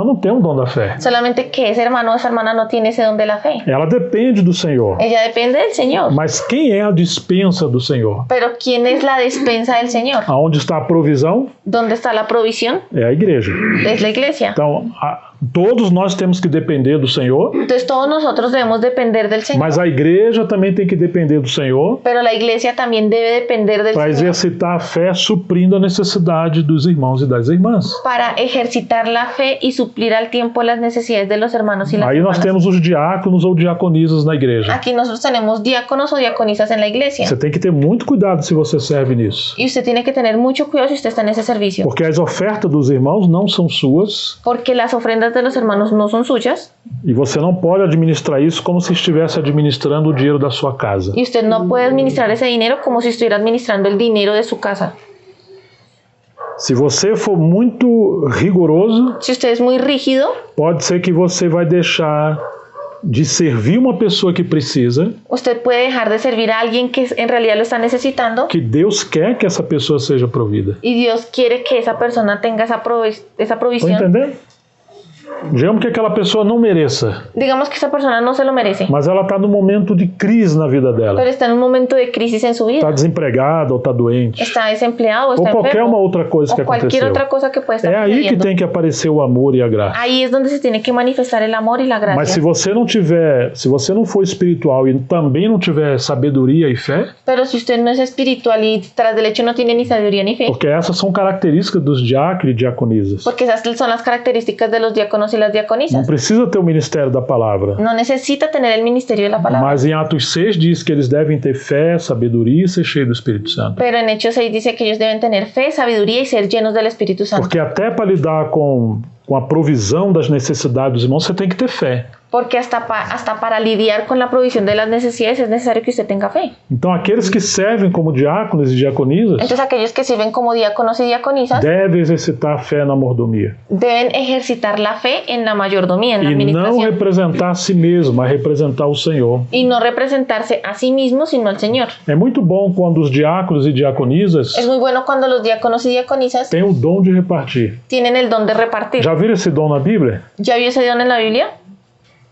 não tem um dom da fé. Solamente que ese hermano o esa hermana no tiene ese don de la fe. Ela depende do Senhor. Ella depende del Señor. Mas quem é a dispensa do Senhor? Pero ¿quién es la despensa del Señor? Aonde está a provisão? ¿Dónde está la provisión? É a igreja. Es la iglesia. Então, todos nós temos que depender do Senhor, Entonces todos nosotros debemos depender del Señor. mas a igreja também tem que depender do Senhor Pero la iglesia también debe depender del para Señor exercitar a fé suprindo a necessidade dos irmãos e das irmãs. para ejercitar la fe y suplir al tiempo las necesidades de los hermanos y las Aí nós hermanas. temos os diáconos ou diaconisas na igreja. Aquí nosotros tenemos diáconos o diaconisas en la iglesia. Você tem que ter muito cuidado se você serve nisso, Y usted tiene que tener mucho cuidado si usted está en ese servicio. porque as ofertas dos irmãos não são suas Porque las ofrendas de los hermanos no son suyas. e você não pode administrar isso como se estivesse administrando o dinheiro da sua casa. Y usted no puede administrar ese dinero como si estuviera administrando el dinero de su casa. Se você for muito rigoroso, Si usted es muy rígido, pode ser que você vai deixar de servir uma pessoa que precisa, Usted puede dejar de servir a alguien que en realidad lo está necesitando que Deus quer que essa pessoa seja provida. y Dios quiere que esa persona tenga esa Estão provisión. entendendo? Digamos que aquela pessoa não mereça, Digamos que esa persona no se lo merece, mas ela está num momento de crise na vida dela. pero está en un momento de crisis en su Está vida. desempregada ou está doente. Está desempleado o Ou está qualquer enfermo. uma outra coisa que O cualquier aconteceu. otra cosa que puede estar É aí que sucediendo. tem que aparecer o amor e a graça. Ahí es donde se tiene que manifestar el amor y la gracia. Mas se você não for espiritual e também não tiver sabedoria e fé, Pero si usted no es espiritual y tras del hecho no tiene ni sabiduría ni fe, porque essas são características dos diáconos e diaconisas. porque esas son las características de los diáconos y las Não diaconisas. precisa ter o ministério da palavra. No necesita tener el ministerio de la palabra. Mas em Atos 6 diz que eles devem ter fé, sabedoria e ser cheios do Espírito Santo. Pero en Hechos 6 dice que ellos deben tener fe, sabiduría y ser llenos del Espíritu Santo. Porque até para lidar com a provisão das necessidades dos irmãos, você tem que ter fé. Porque hasta para lidiar con la provisión de las necesidades es necesario que usted tenga fe. Então aqueles que servem como diáconos e diaconisas Entonces aquellos que sirven como diáconos y diaconisas devem exercitar a fé na mordomia. deben ejercitar la fe en la mayordomía, en la E não administración. representar a si mesmo, mas representar o Senhor. Y no representarse a sí mismo, sino al Señor. É muito bom quando os diáconos e diaconisas Es muy bueno cuando los diáconos y diaconisas têm o dom de repartir. tienen el don de repartir. Já viram esse dom na Bíblia? ¿Ya vio ese don en la Biblia?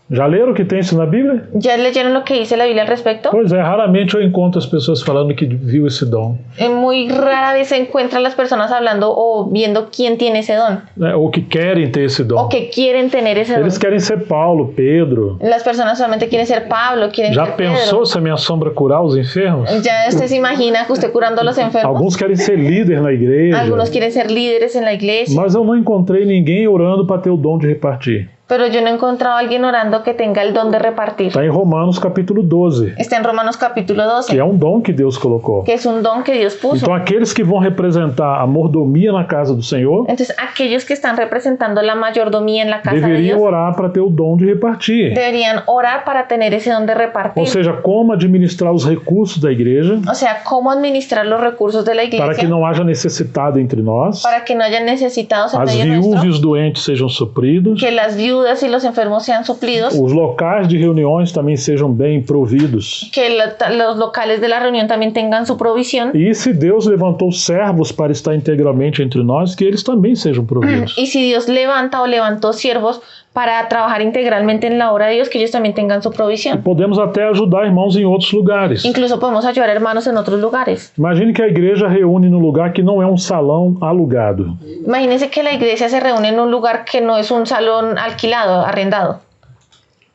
Já leram que tem isso na Bíblia? ¿Ya leyeron lo que dice la Biblia al respecto? Pois é, raramente eu encontro as pessoas falando que viu esse dom. Muy rara vez se encuentran las personas hablando o viendo quién tiene ese don Né? Ou que querem ter esse o dom. que quieren tener ese don. Eles querem ser Paulo, Pedro. Las personas solamente quieren ser Pablo, quieren Já ser pensou Pedro. se a minha sombra curar os enfermos? ¿Ya usted se imagina que usted curando a los enfermos? Alguns querem ser líder na igreja. Algunos quieren ser líderes en la iglesia. Mas eu não encontrei ninguém orando para ter o dom de repartir. Pero yo no he encontrado a alguien orando que tenga el don de repartir. Está em Romanos capítulo 12, Está en Romanos capítulo que 12, é um dom que Deus colocou. que es un don que Dios puso. Então aqueles que vão representar a mordomia na casa do Senhor Entonces, aquellos que están representando la mayordomía en la casa de deveriam Dios orar para ter o dom de repartir. deberían orar para tener ese don de Ou repartir. seja, como administrar os recursos da igreja O sea, cómo administrar los recursos de la para que iglesia não haja necessitado entre nós, para que no haya necesitados en as medio viúvas e nuestro, os doentes sejam supridos, que las viudas y los enfermos sean suplidos, os locais de reuniões também sejam bem providos. que los locales de la reunión también tengan su provisión. E se Deus levantou servos para estar integralmente entre nós, que eles também sejam providos. Y si Dios levanta o levantó siervos para trabajar integralmente en la obra de Dios, que ellos también tengan su provisión. Podemos até ajudar irmãos em outros lugares. Incluso podemos ayudar a hermanos en otros lugares. Imagine que a igreja reúne num lugar que não é um salão alugado. Imagínense que la iglesia se reúne en un lugar que no es un salón alquilado, arrendado.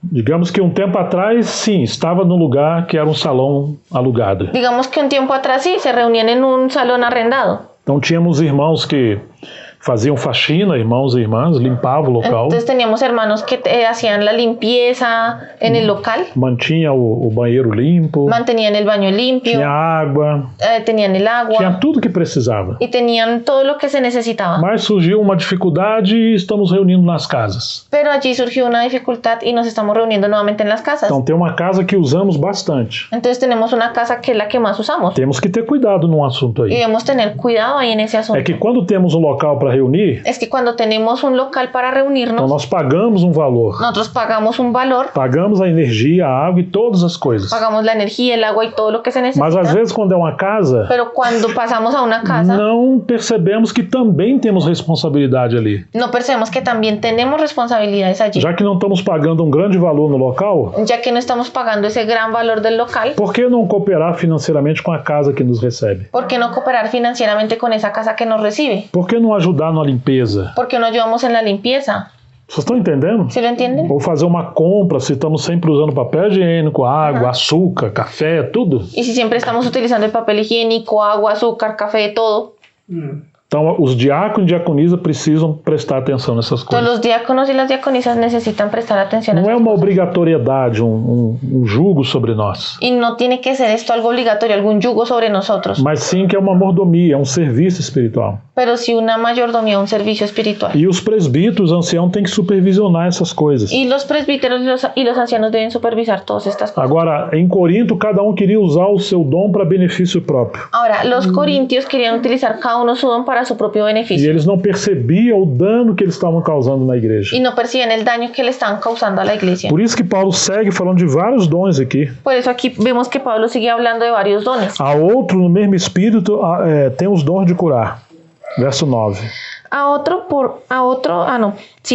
Digamos que tempo atrás, sim, estava num lugar que era um salão alugado. Digamos que un tiempo atrás sí, se reunían en un salón arrendado. Então tínhamos irmãos que faziam faxina, irmãos e irmãs, limpavam o local, Entonces teníamos hermanos que hacían la limpieza en el local, mantinha o banheiro limpo, mantenían el baño limpio, tinha água, tenían el tinha agua tudo que precisava. y tenían todo lo que se necesitaba. Mas surgiu uma dificuldade e estamos reunindo nas casas. Pero allí surgió una dificultad y nos estamos reuniendo nuevamente en las casas. Então tem uma casa que usamos bastante. Entonces tenemos una casa que es la que más usamos Temos que ter cuidado num assunto y aí. debemos tener cuidado ahí en ese asunto. É que quando temos um local para reunir, Es que cuando tenemos un local para então reunirnos, nós pagamos um valor. nosotros pagamos un valor, Pagamos a energia, a água e todas as coisas. pagamos la energía, el agua y todo lo que se Mas necesita. às vezes quando é uma casa, Pero cuando pasamos a una casa, não percebemos que também temos responsabilidade ali. no percebemos que también tenemos responsabilidades allí. Já que não estamos pagando um grande valor no local, Ya que no estamos pagando ese gran valor del local, por que não cooperar financeiramente com a casa que nos recebe? ¿por qué no cooperar financieramente con esa casa que nos recibe? Por que não ajudar na limpeza? ¿Por qué no ayudamos en la limpieza? Vocês estão entendendo? ¿Sí lo entienden? Ou fazer uma compra se estamos sempre usando papel higiênico, água, açúcar, café, tudo. Y si siempre estamos utilizando el papel higiénico, agua, azúcar, café, todo. Então, os diáconos e diaconisas precisam prestar atenção nessas Todos coisas. los diáconos y las diaconisas necesitan prestar atención a Não é eso. uma obrigatoriedade, um jugo sobre nós, Y no tiene que ser esto algo obligatorio, algún yugo sobre nosotros, mas sim que é uma mordomia, é um serviço espiritual. pero sí una mayordomía, un servicio espiritual. E os presbíteros, anciãos, têm que supervisionar essas coisas. Y los presbíteros y los ancianos deben supervisar todas estas cosas. Agora, em Corinto, cada um queria usar o seu dom para benefício próprio. Ahora, los corintios querían utilizar cada uno su don para para su propio E beneficio. eles não percebiam o dano que eles estavam causando na igreja. Y no perciben el daño que le están causando a la iglesia. Por isso que Paulo segue falando de vários dons aqui. Por eso aquí vemos que Pablo sigue hablando de varios dones. A outro, no mesmo espírito, tem os dons de curar. Verso 9.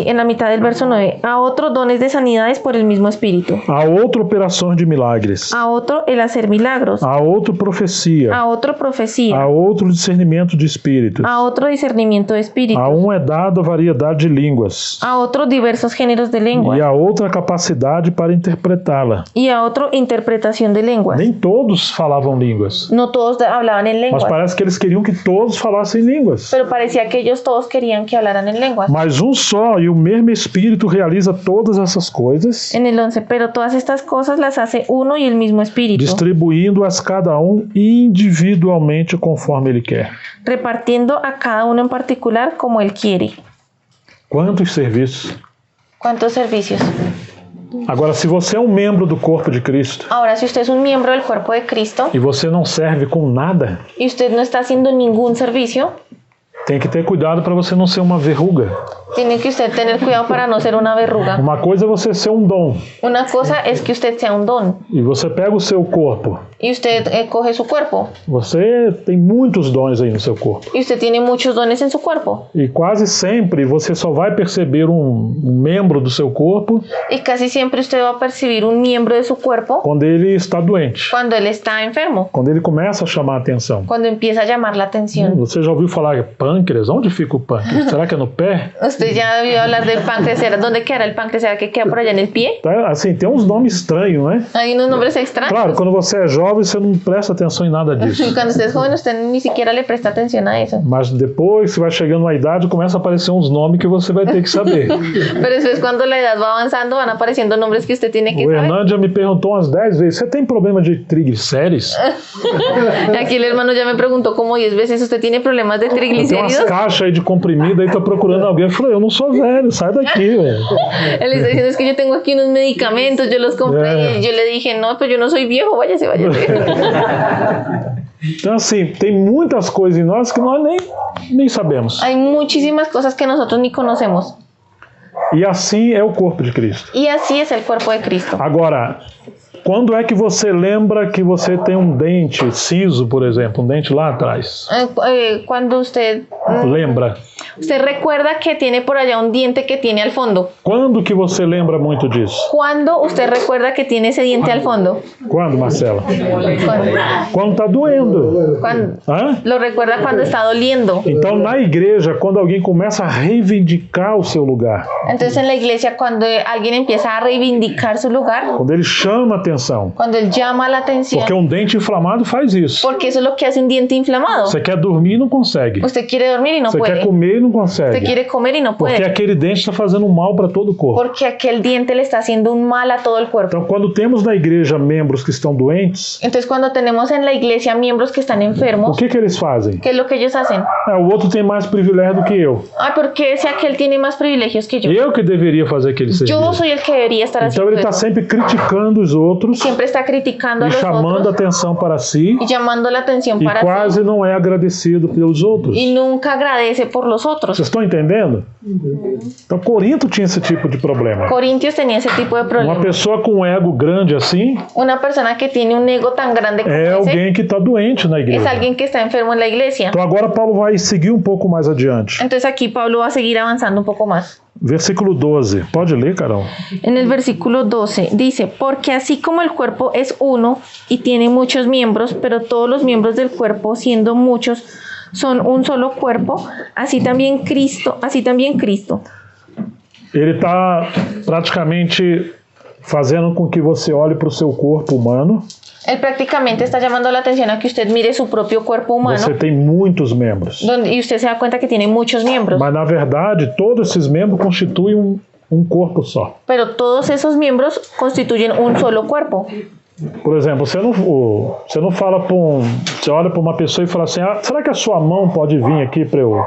En la mitad del verso 9. A otro dones de sanidades por el mismo espíritu. A outro, operações de milagres. A otro el hacer milagros. A outro, profecia. A otro profecía. A outro, discernimento de espíritos. A otro discernimiento de espíritu. A um é dado a variedade de línguas. A otro diversos géneros de E lenguas. a outra, a capacidade para interpretá-la. Y a otro interpretación de lenguas. Nem todos falavam línguas. No todos hablaban en Mas lenguas. parece que eles queriam que todos falassem línguas. Pero parecía que ellos todos querían que hablaran en lenguas. Mas um só e o mesmo Espírito realiza todas essas coisas, En el 11, pero todas estas cosas las hace uno y el mismo espíritu, distribuindo-as cada um individualmente conforme ele quer. repartiendo a cada uno en particular como él quiere. Quantos serviços! ¿Cuántos servicios? Agora, se você é um membro do corpo de Cristo Ahora, si usted es un miembro del cuerpo de Cristo e você não serve com nada, y usted no está haciendo ningún servicio, tem que ter cuidado para você não ser uma verruga. tiene que usted tener cuidado para no ser una verruga. Uma coisa é você ser um dom Una cosa es que usted sea un don e você pega o seu corpo. y usted coge su cuerpo Você tem muitos dons aí no seu corpo. y usted tiene muchos dones en su cuerpo E quase sempre você só vai perceber um membro do seu corpo y casi siempre usted va a percibir un miembro de su cuerpo quando ele está doente, cuando él está enfermo, quando ele começa a chamar a atenção. cuando empieza a llamar la atención. Você já ouviu falar pâncreas? Onde fica o pâncreas? Será que é no pé? Usted ya ha oído hablar del páncreas. ¿Dónde queda el páncreas? ¿Será que queda por allá en el pie? Tá, assim, tem uns nomes estranhos, né? Hay unos nombres extraños. Claro, quando você é jovem, você não presta atenção em nada disso. Cuando usted es joven, usted ni siquiera le presta atención a eso. Mas depois, você vai chegando na idade, começa a aparecer uns nomes que você vai ter que saber. Pero después, cuando la edad va avanzando, van apareciendo nombres que usted tiene que O saber. Hernando já me perguntou umas 10 vezes, você tem problema de triglicérides? Aquí el hermano ya me preguntó como 10 veces, ¿usted tiene problemas de Tem umas triglicéridos? caixas aí de comprimido, aí tá procurando alguém. Eu falei, eu não sou velho, sai daqui, velho. Él está diciendo, es que yo tengo aquí unos medicamentos, yo los compré. Y yo le dije, no, pues yo no soy viejo, váyase, váyase. Então, assim, tem muitas coisas em nós que nós nem sabemos. Hay muchísimas cosas que nosotros ni conocemos. E assim é o corpo de Cristo. Y así es el cuerpo de Cristo. Agora, quando é que você lembra que você tem um dente siso, por exemplo, um dente lá atrás? Cuando usted Lembra? recuerda que tiene por allá un diente que tiene al fondo. Quando que você lembra muito disso? ¿Cuándo usted recuerda que tiene ese diente al fondo? Quando, Marcela? Cuando, Quando tá doendo. Hã? lo recuerda cuando está doliendo. Então, na igreja, quando alguém começa a reivindicar o seu lugar, Entonces en la iglesia, cuando alguien empieza a reivindicar su lugar, quando ele chama a atenção, cuando él llama la atención, porque um dente inflamado faz isso. porque eso es lo que hace un diente inflamado. Você quer dormir e não consegue. Usted quiere dormir y no Você quer puede. comer e não Usted consegue. quiere comer y no Porque puede. aquele dente está fazendo mal para todo o corpo. Porque aquel diente le está haciendo un mal a todo el cuerpo. Então, quando temos na igreja membros que estão doentes, Entonces cuando tenemos en la iglesia miembros que están o enfermos, que eles fazem? ¿qué es lo que ellos hacen? O outro tem mais privilégio do que eu. Ah, porque ese aquel tiene más privilegios que yo. Eu que deveria fazer aquele Yo serviço. soy el que debería estar Então, haciendo ele está eso. sempre criticando os outros Siempre está criticando a e los chamando a otros atenção para si y llamando la atención e para quase sí não é agradecido pelos outros. y nunca agradece por los otros. Vocês estão entendendo? Então, Corinto tinha esse tipo de problema. Corintios tenía ese tipo de Uma problema. pessoa com um ego grande assim Una persona que tiene un ego tan grande como é ese alguém que está doente na es igreja. alguien que está enfermo en la iglesia. Então, agora Paulo vai seguir um pouco mais adiante. Entonces aquí Pablo va a seguir avanzando un poco más. Versículo 12. Pode ler, Carol? En el versículo 12 dice, porque así como el cuerpo es uno y tiene muchos miembros, pero todos los miembros del cuerpo, siendo muchos, son un solo cuerpo, así también Cristo. Ele está praticamente fazendo com que você olhe para o seu corpo humano. Él prácticamente está llamando la atención a que usted mire su propio cuerpo humano, Você tem muitos membros. y usted se da cuenta que tiene muchos miembros, Mas, na verdade, todos esses membros constituem um corpo só. pero todos esos miembros constituyen un solo cuerpo. Por exemplo, você não fala para você olha para uma pessoa e fala assim, será que a sua mão pode vir aqui para eu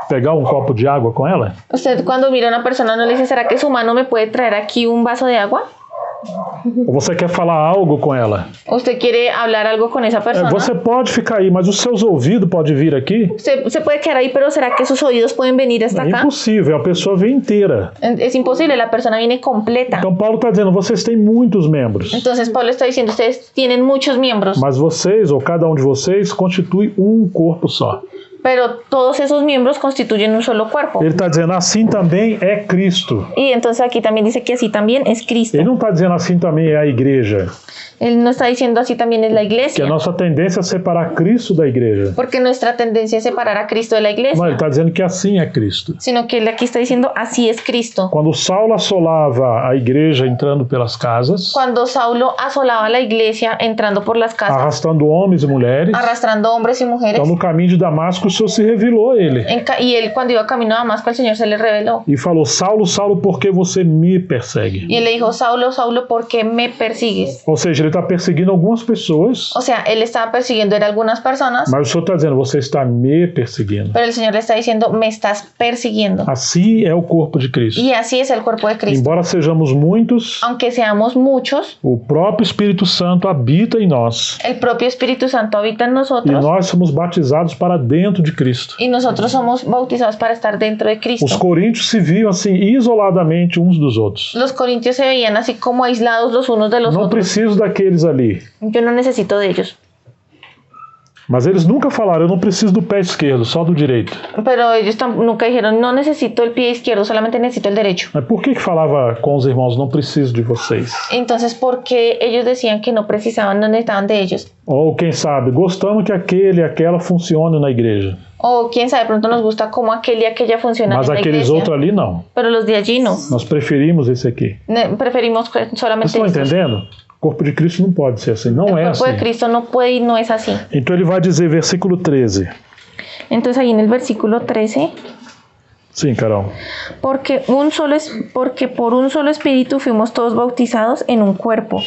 pegar um copo de água com ela? Usted cuando mira a una persona no le dice, ¿será que su mano me puede traer aquí un vaso de agua? Ou você quer falar algo com ela? ¿Usted quiere hablar algo con esa persona? Você pode ficar aí, mas os seus ouvidos podem vir aqui? Se puede quedar ahí, pero ¿será que sus oídos pueden venir hasta É acá? impossível, a pessoa vem inteira. Es imposible, la persona viene completa. Então Paulo está dizendo, vocês têm muitos membros, Entonces Pablo está diciendo, ustedes tienen muchos miembros, mas vocês, ou cada um de vocês, constitui um corpo só. pero todos esos miembros constituyen un solo cuerpo. Ele está dizendo, assim também é Cristo. Y entonces aquí también dice que así también es Cristo. Ele não está dizendo, assim também é a igreja. Él no está diciendo así también es la Que a iglesia, nossa tendência é separar Cristo da igreja. porque nuestra tendencia es separar a Cristo de la Não, ele iglesia, está dizendo que assim é Cristo. sino que él aquí está diciendo así es Cristo. Quando Saulo assolava a igreja entrando pelas casas, Cuando Saulo asolaba la iglesia entrando por las casas, arrastando homens e mulheres, arrastrando hombres y mujeres, então no caminho de Damasco o Senhor se revelou a ele. y él cuando iba camino a Damasco el Señor se le reveló. E falou, Saulo, Saulo, por que você me persegue? Y él le dijo, Saulo, Saulo, ¿por qué me persigues? Ou seja, ele está perseguindo algumas pessoas, O sea, él estaba persiguiendo a algunas personas, mas o Senhor está dizendo, você está me perseguindo. pero el Señor le está diciendo, me estás persiguiendo. Assim é o corpo de Cristo. Y así es el cuerpo de Cristo. Embora sejamos muitos, Aunque seamos muchos, o próprio Espírito Santo habita em nós. el propio Espíritu Santo habita en E nosotros nós somos batizados para dentro de Cristo. y nosotros somos bautizados para estar dentro de Os Cristo. coríntios se viam assim, isoladamente uns dos outros. Los corintios se veían así como aislados los unos de los Não otros. preciso daqueles ali. Yo no necesito de ellos. Mas eles nunca falaram, eu não preciso do pé esquerdo, só do direito. Pero ellos nunca dijeron, no necesito el pie izquierdo, solamente necesito el derecho. Mas por que falava com os irmãos, não preciso de vocês? Entonces, ¿por qué ellos decían que no precisaban, no necesitaban de ellos? Ou quem sabe, gostamos que aquele e aquela funcione na igreja. O quién sabe, de pronto nos gusta cómo aquel y aquella funcionan Mas en la aqueles iglesia. outros ali não. Pero los de allí no. Nós preferimos esse aqui. Preferimos Vocês solamente estão estos. entendendo? O corpo de Cristo não pode ser assim, não El é cuerpo assim. de Cristo no puede y no es así. Então ele vai dizer, versículo 13. Entonces ahí en el versículo 13, Sim, Carol. porque por un solo espíritu fuimos todos bautizados en un cuerpo,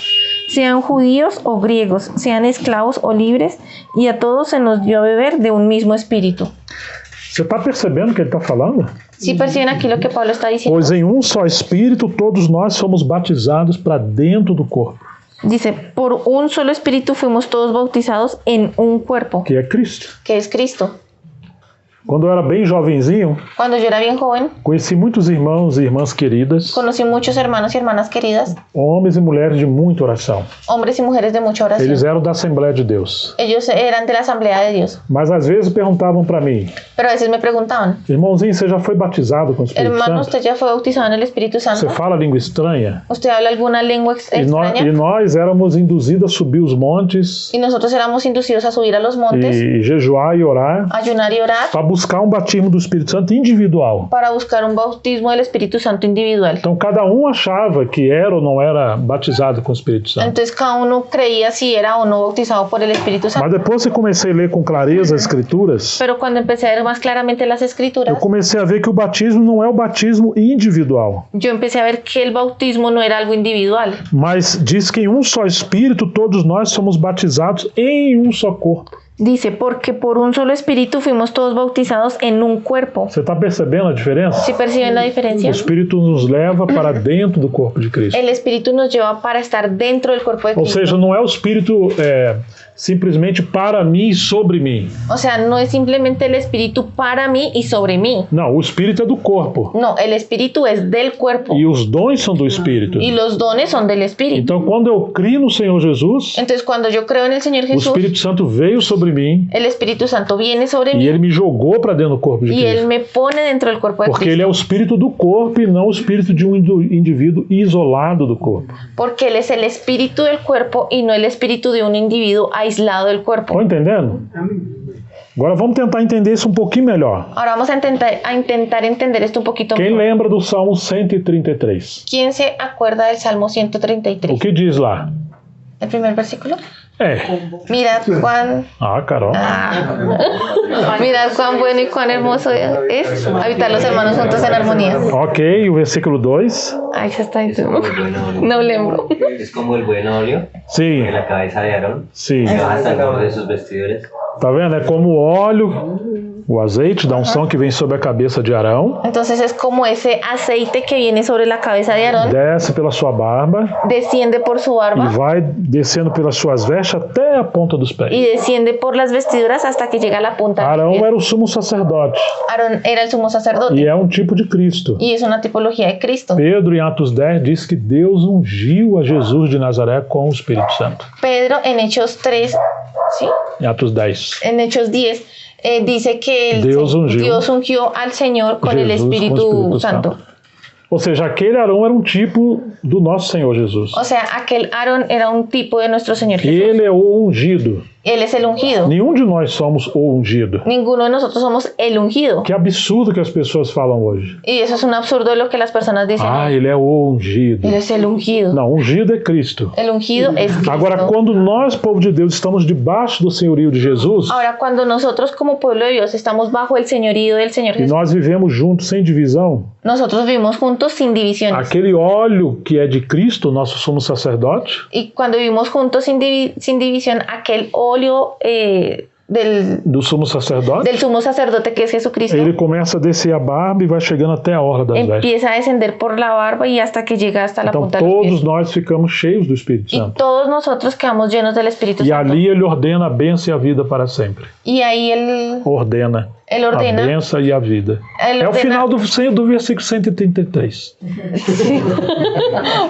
sean judíos o griegos, sean esclavos o libres, y a todos se nos dio a beber de un mismo espíritu. Você está percebendo o que ele está falando? ¿Sí perciben aquí lo que Pablo está diciendo? Pois em um só Espírito todos nós somos batizados para dentro do corpo, Dice, por un solo espíritu fuimos todos bautizados en un cuerpo, que é Cristo. que es Cristo. Quando eu era bem jovenzinho, Cuando yo era bien joven, conheci muitos irmãos e irmãs queridas, conocí muchos hermanos y hermanas queridas, homens e mulheres de muita oração. hombres y mujeres de mucha oración. Eles eram da Assembleia de Deus. Ellos eran de la Asamblea de Dios, Mas às vezes perguntavam para mim, pero a veces me preguntaban, irmãozinho, você já foi batizado com o Espírito hermano, Santo? ¿usted ya fue bautizado en el Espíritu Você Santo? fala língua estranha? ¿Usted habla alguna lengua E extraña? nós éramos induzidos a subir os montes Y nosotros éramos inducidos a subir a los montes, e jejuar e orar ayunar y orar, para buscar um batismo do Espírito Santo individual. para buscar un bautismo del Espíritu Santo individual. Então cada um achava que era ou não era batizado com o Espírito Santo. Entonces cada uno creía si era o no bautizado por el Espíritu Santo. Mas depois que comecei a ler com clareza as Escrituras, Pero cuando empecé a ver más claramente las eu Escrituras, comecei a ver que o batismo não é o batismo individual, yo empecé a ver que el bautismo no era algo individual, mas diz que em um só Espírito todos nós somos batizados em um só corpo. Dice, porque por un solo espíritu fuimos todos bautizados en un cuerpo. Você está percebendo a diferença? ¿Sí perciben la O diferencia? Espírito nos leva para dentro do corpo de Cristo. El espíritu nos lleva para estar dentro del cuerpo de Ou Cristo. seja, não é o Espírito simplesmente para mim e sobre mim. O sea, no es simplemente el espíritu para mí y sobre mí. Não, o Espírito é do corpo. No, el espíritu es del cuerpo E os dons são do Espírito. y los dones son del espíritu. Então, quando eu crio no Senhor Jesus, Entonces, cuando yo creo en el Señor o Jesús, Espírito Santo veio sobre mim el Espíritu Santo viene sobre e mí ele me jogou para dentro do corpo de y Él Cristo. me pone dentro del cuerpo de Porque Cristo. ele é o Espírito do corpo e não o Espírito de um indivíduo isolado do corpo. Porque Él es el espíritu del cuerpo y no el espíritu de un individuo aislado del cuerpo. Estão entendendo? Agora vamos tentar entender isso um pouquinho melhor. Ahora vamos a intentar entender esto un poquito Quem mejor. lembra do Salmo 133? ¿Quién se acuerda del Salmo O 133? que diz lá? El primer versículo. É. Carol. Mirad cuán bueno y cuán hermoso es habitar los hermanos juntos en armonía. Ok, e o versículo 2? Ahí ya está. Como el buen óleo. No lembro. Es como el buen óleo Sim, en la cabeza de Aarón, sim. que baja hasta el borde de sus vestiduras. Tá vendo? É como o óleo O azeite da unção que vem sobre a cabeça de Arão, Entonces es como ese aceite que viene sobre la cabeza de Aarón, desce pela sua barba desciende por su e barba vai descendo pelas suas vestes até a ponta dos pés. y desciende por las vestiduras hasta que llega a la punta de los Arão pies. era o sumo sacerdote Aarón era el sumo sacerdote e é um tipo de Cristo. y es una tipología de Cristo. Pedro, em Atos 10, diz que Deus ungiu a Jesus de Nazaré com o Espírito Santo. Pedro en Hechos 3, ¿sí? Em Atos 10. En Hechos 10 dice que Dios ungió al Señor con el Jesus com o Espíritu Santo. Ou seja, aquele Arão era um tipo do nosso Senhor Jesus. O sea, aquel Aarón era un tipo de nuestro Señor Jesús. Ele é o ungido. Él es el ungido. Nenhum de nós somos o ungido. Ninguno de nosotros somos el ungido. Que absurdo que as pessoas falam hoje. Y eso es un absurdo de lo que las personas dicen. Ah, ele é o ungido. Él es el ungido. Não, ungido é Cristo. El ungido es Cristo. Agora, quando nós, povo de Deus, estamos debaixo do senhorio de Jesus Ahora, cuando nosotros como pueblo de Dios estamos bajo el señorío del Señor e Jesús, nós vivemos juntos sem divisão, nosotros vivimos juntos sin divisiones. aquele óleo que é de Cristo, nosso sumo sacerdote, Y cuando vivimos juntos sin división, aquel óleo do sumo sacerdote, del sumo sacerdote que es Jesucristo ele começa a descer a barba e vai chegando até a orla das vestes. empieza a descender por la barba y hasta que llega hasta la Então punta de los todos pies. nós ficamos cheios do Espírito Y Santo. todos nosotros quedamos llenos del Espíritu E Santo. ali ele ordena a bênção e a vida para sempre. Y ahí él Ordena ordena. a bênção e a vida. Él É o ordena- final do versículo 133.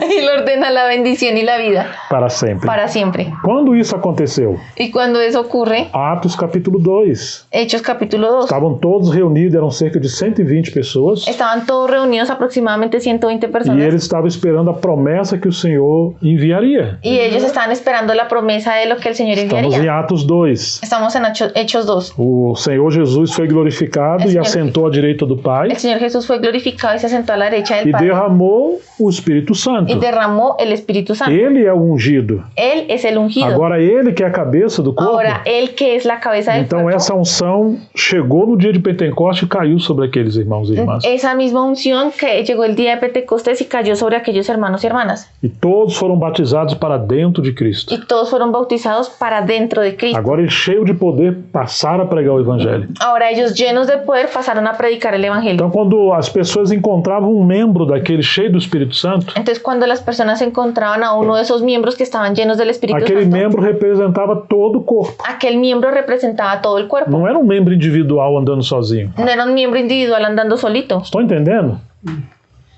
Él ordena la bendición y la vida Para sempre. para siempre. Quando isso aconteceu? Y cuando eso ocurre, Atos capítulo 2. Hechos capítulo 2, Estavam todos reunidos, eram cerca de 120 pessoas. estaban todos reunidos, aproximadamente 120 E personas. eles estavam esperando a promessa que o Senhor enviaria. Y ellos estaban esperando la promesa de lo que el Señor Estamos em enviaría. Atos 2. Estamos en Hechos 2. O Senhor Jesus foi glorificado El e Senhor- assentou à direita do Pai El Señor Jesús fue glorificado y se sentó a la derecha del e Padre derramou o Espírito Santo. y derramó el Espíritu Santo. Ele é o ungido. Él es el ungido. Agora ele que é a cabeça do corpo. Ahora, Él que es la cabeza del Então cuerpo. essa unção chegou no dia de Pentecostes e caiu sobre aqueles irmãos e irmãs. Esa misma unción que llegó el día de Pentecostés y cayó sobre aquellos hermanos y hermanas. E todos foram batizados para dentro de Cristo. Y todos fueron bautizados para dentro de Cristo. Agora eles cheios de poder passaram a pregar o evangelho. Ahora ellos llenos de poder pasaron a predicar el Evangelio. Então quando as pessoas encontravam um membro daquele cheio do Espírito Santo, Entonces cuando las personas encontraban a uno de esos miembros que estaban llenos del Espíritu aquele Santo, membro representava todo o corpo. aquel miembro representaba todo el cuerpo. Não era um membro individual andando sozinho. No era un miembro individual andando solito. Estão entendendo?